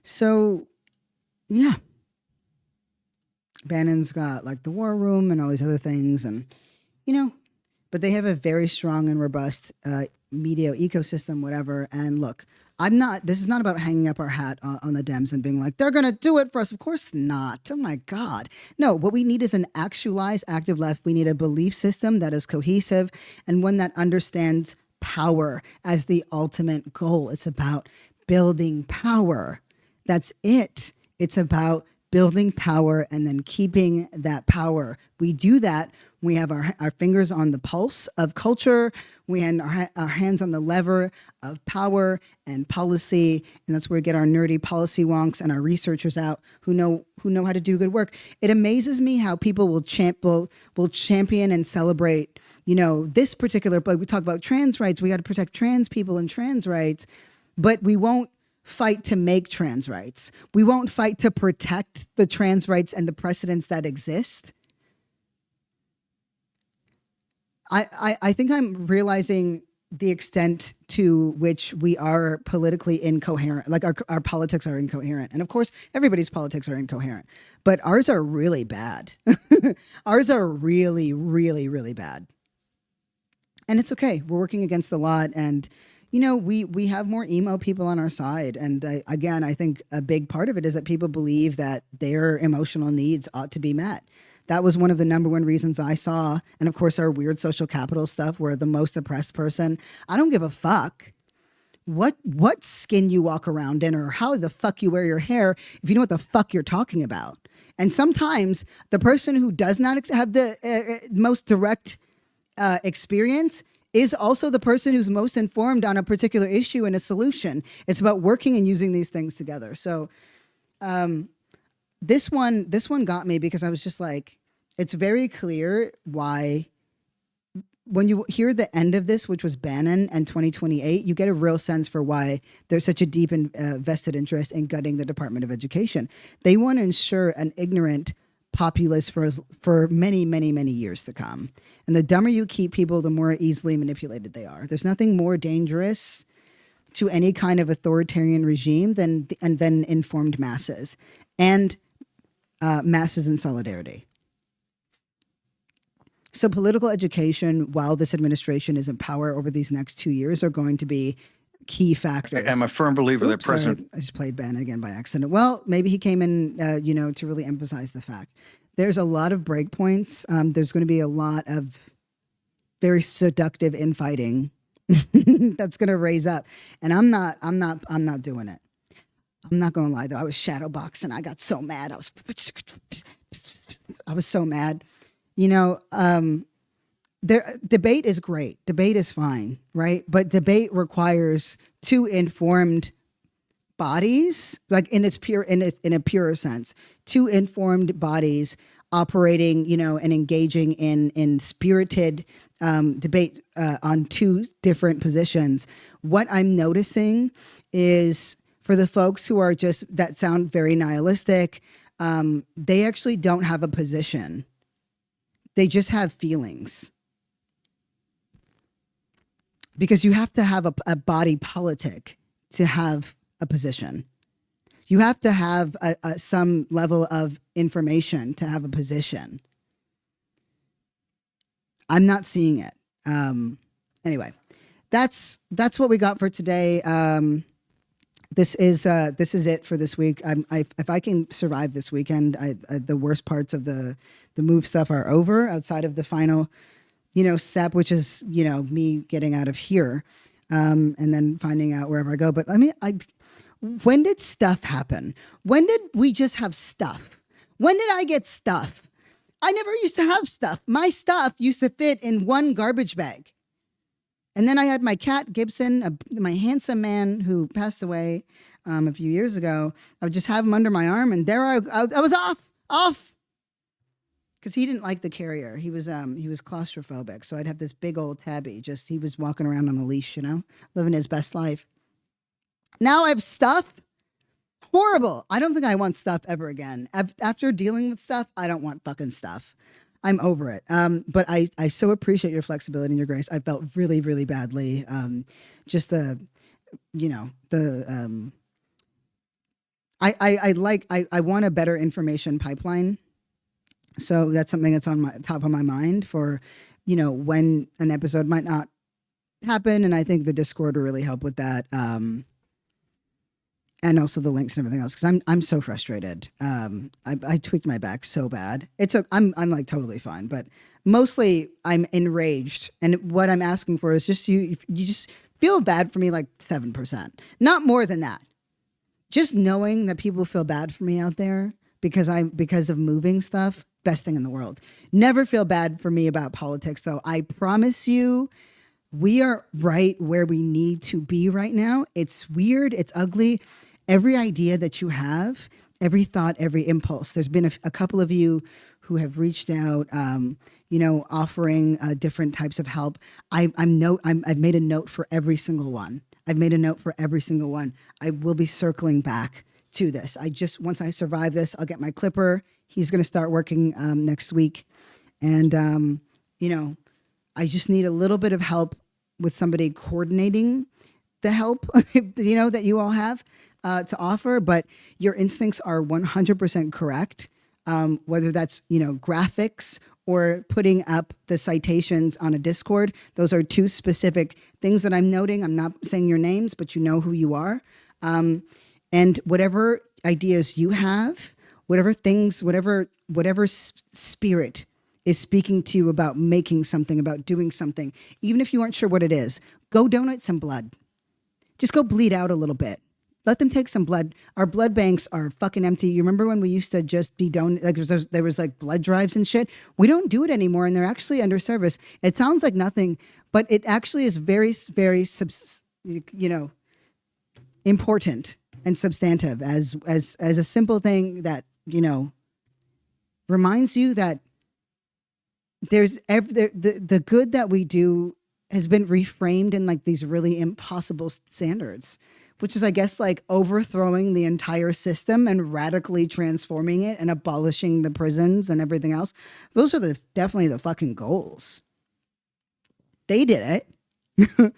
Speaker 1: So, yeah. Bannon's got like the war room and all these other things, and, but they have a very strong and robust media ecosystem, whatever. And look, this is not about hanging up our hat on the Dems and being like, they're going to do it for us. Of course not. Oh my God. No, what we need is an actualized active left. We need a belief system that is cohesive and one that understands power as the ultimate goal. It's about building power. That's it. It's about building power and then keeping that power. We do that. We have our fingers on the pulse of culture. We have our hands on the lever of power and policy, and that's where we get our nerdy policy wonks and our researchers out who know how to do good work. It amazes me how people will champion and celebrate, this particular. Like we talk about trans rights, we got to protect trans people and trans rights, but we won't fight to make trans rights. We won't fight to protect the trans rights and the precedents that exist. I think I'm realizing the extent to which we are politically incoherent, like our politics are incoherent. And of course, everybody's politics are incoherent, but ours are really bad. Ours are really, really, really bad. And it's okay. We're working against the lot. And, you know, we have more emo people on our side. And I think a big part of it is that people believe that their emotional needs ought to be met. That was one of the number one reasons I saw. And of course, our weird social capital stuff where the most oppressed person, I don't give a fuck what skin you walk around in or how the fuck you wear your hair if you know what the fuck you're talking about. And sometimes the person who does not have the most direct experience is also the person who's most informed on a particular issue and a solution. It's about working and using these things together. So this one got me because I was just like, it's very clear why when you hear the end of this, which was Bannon and 2028, you get a real sense for why there's such a deep and vested interest in gutting the Department of Education. They want to ensure an ignorant populace for many, many, many years to come. And the dumber you keep people, the more easily manipulated they are. There's nothing more dangerous to any kind of authoritarian regime than informed masses and masses in solidarity. So political education, while this administration is in power over these next 2 years, are going to be key factors.
Speaker 8: I'm a firm believer that President...
Speaker 1: Sorry, I just played Bannon again by accident. Well, maybe he came in, to really emphasize the fact. There's a lot of breakpoints. There's going to be a lot of very seductive infighting that's going to raise up. And I'm not doing it. I'm not going to lie, though. I was shadowboxing. I got so mad. I was so mad. Debate is great. Debate is fine, right? But debate requires two informed bodies, like in a purer sense, two informed bodies operating, and engaging in spirited debate on two different positions. What I'm noticing is for the folks who are that sound very nihilistic, they actually don't have a position. They just have feelings. Because you have to have a body politic to have a position. You have to have some level of information to have a position. I'm not seeing it. Anyway, that's what we got for today. This is it for this week. If I can survive this weekend, the worst parts of the move stuff are over outside of the final, step, which is, me getting out of here, and then finding out wherever I go. But when did stuff happen? When did we just have stuff? When did I get stuff? I never used to have stuff. My stuff used to fit in one garbage bag. And then I had my cat, Gibson, my handsome man who passed away a few years ago. I would just have him under my arm, and there I was off. Because he didn't like the carrier. He was claustrophobic. So I'd have this big old tabby. He was walking around on a leash, living his best life. Now I have stuff. Horrible. I don't think I want stuff ever again. After dealing with stuff, I don't want fucking stuff. I'm over it. But I so appreciate your flexibility and your grace. I felt really, really badly. I want a better information pipeline. So that's something that's on my top of my mind for, when an episode might not happen. And I think the Discord will really help with that. And also the links and everything else. Cause I'm so frustrated. I tweaked my back so bad. I'm like totally fine, but mostly I'm enraged. And what I'm asking for is just, you just feel bad for me like 7%, not more than that. Just knowing that people feel bad for me out there because of moving stuff. Best thing in the world. Never feel bad for me about politics, though. I promise you, we are right where we need to be right now. It's weird. It's ugly. Every idea that you have, every thought, every impulse. There's been a couple of you who have reached out, offering different types of help. I've made a note for every single one. I will be circling back to this. Once I survive this, I'll get my clipper. He's going to start working next week. And, I just need a little bit of help with somebody coordinating the help, you know, that you all have to offer, but your instincts are 100% correct. Whether that's, you know, graphics or putting up the citations on a Discord. Those are two specific things that I'm noting. I'm not saying your names, but you know who you are. And whatever ideas you have, whatever things, whatever spirit is speaking to you about making something, about doing something, even if you aren't sure what it is, go donate some blood. Just go bleed out a little bit. Let them take some blood. Our blood banks are fucking empty. You remember when we used to just be like there was like blood drives and shit? We don't do it anymore, and they're actually under service. It sounds like nothing, but it actually is very, very, you know, important and substantive as a simple thing that, you know, reminds you that there's the good that we do has been reframed in like these really impossible standards, which is, I guess, like overthrowing the entire system and radically transforming it and abolishing the prisons and everything else. Those are definitely the fucking goals. They did it.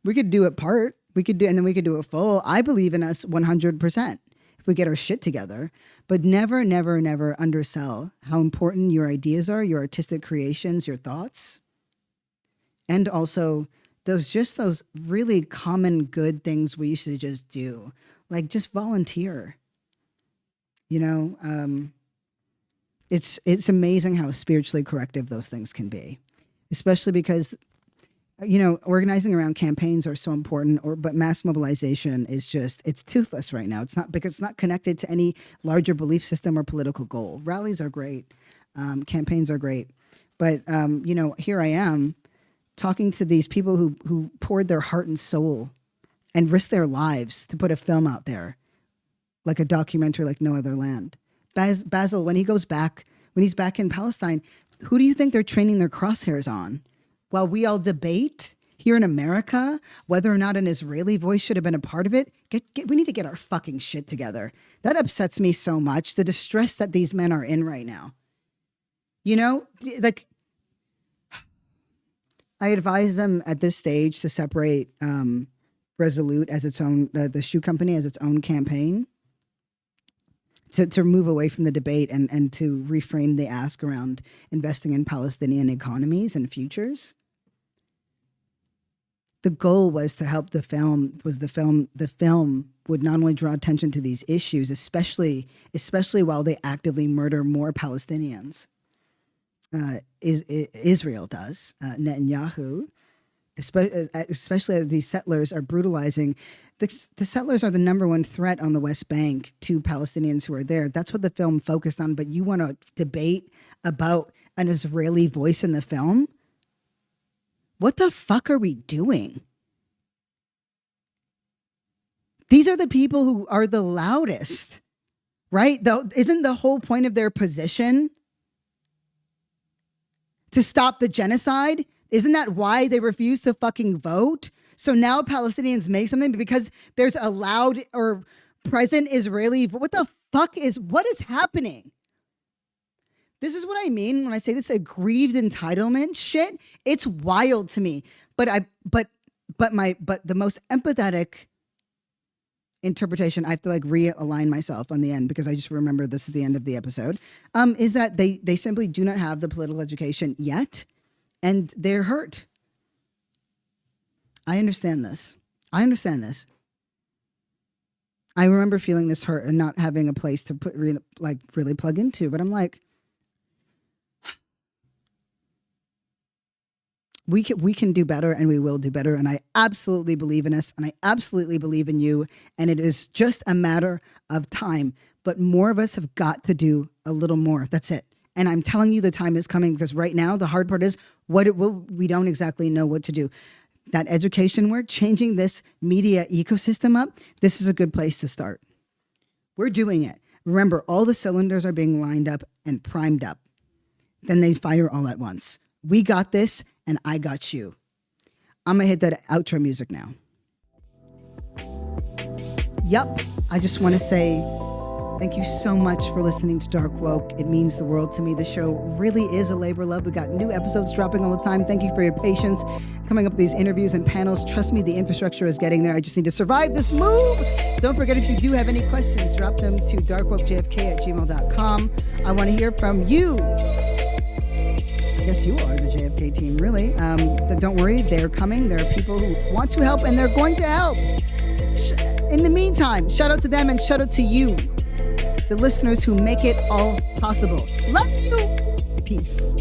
Speaker 1: We could do it part. And then we could do it full. I believe in us 100% if we get our shit together. But never, never, never undersell how important your ideas are, your artistic creations, your thoughts. And also those really common good things we used to just do, like just volunteer. You know, it's amazing how spiritually corrective those things can be, especially because, you know, organizing around campaigns are so important. But mass mobilization is it's toothless right now. It's not because it's not connected to any larger belief system or political goal. Rallies are great, campaigns are great, but you know, here I am, talking to these people who poured their heart and soul and risked their lives to put a film out there, like a documentary like no other land. Basil, when he's back in Palestine, who do you think they're training their crosshairs on? While we all debate here in America whether or not an Israeli voice should have been a part of it, we need to get our fucking shit together. That upsets me so much, the distress that these men are in right now. You know, like, I advise them at this stage to separate Resolute as its own, the shoe company as its own campaign, to move away from the debate and to reframe the ask around investing in Palestinian economies and futures. The goal was to help the film would not only draw attention to these issues, especially while they actively murder more Palestinians. Israel does, Netanyahu, especially as these settlers are brutalizing. The settlers are the number one threat on the West Bank to Palestinians who are there. That's what the film focused on. But you want to debate about an Israeli voice in the film? What the fuck are we doing? These are the people who are the loudest, right? Isn't the whole point of their position to stop the genocide? Isn't that why they refuse to fucking vote? So now Palestinians make something because there's a loud or present Israeli. What is happening? This is what I mean when I say this aggrieved entitlement shit. It's wild to me. But the most empathetic interpretation, I have to like realign myself on the end because I just remember this is the end of the episode, is that they simply do not have the political education yet, and they're hurt. I understand this. I remember feeling this hurt and not having a place to really plug into, but I'm like, we can do better, and we will do better. And I absolutely believe in us, and I absolutely believe in you. And it is just a matter of time. But more of us have got to do a little more. That's it. And I'm telling you, the time is coming, because right now the hard part is we don't exactly know what to do. That education work, changing this media ecosystem up, this is a good place to start. We're doing it. Remember, all the cylinders are being lined up and primed up. Then they fire all at once. We got this, and I got you. I'm going to hit that outro music now. Yup. I just want to say Thank you so much for listening to Dark Woke. It means the world to me. The show really is a labor of love. We got new episodes dropping all the time. Thank you for your patience coming up with these interviews and panels. Trust me, the infrastructure is getting there. I just need to survive this move. Don't forget, if you do have any questions, drop them to darkwokejfk@gmail.com. I want to hear from you. I guess you are the JFK team, really. Don't worry, they're coming. There are people who want to help, and they're going to help. In the meantime, shout out to them and shout out to you, the listeners who make it all possible. Love you. Peace.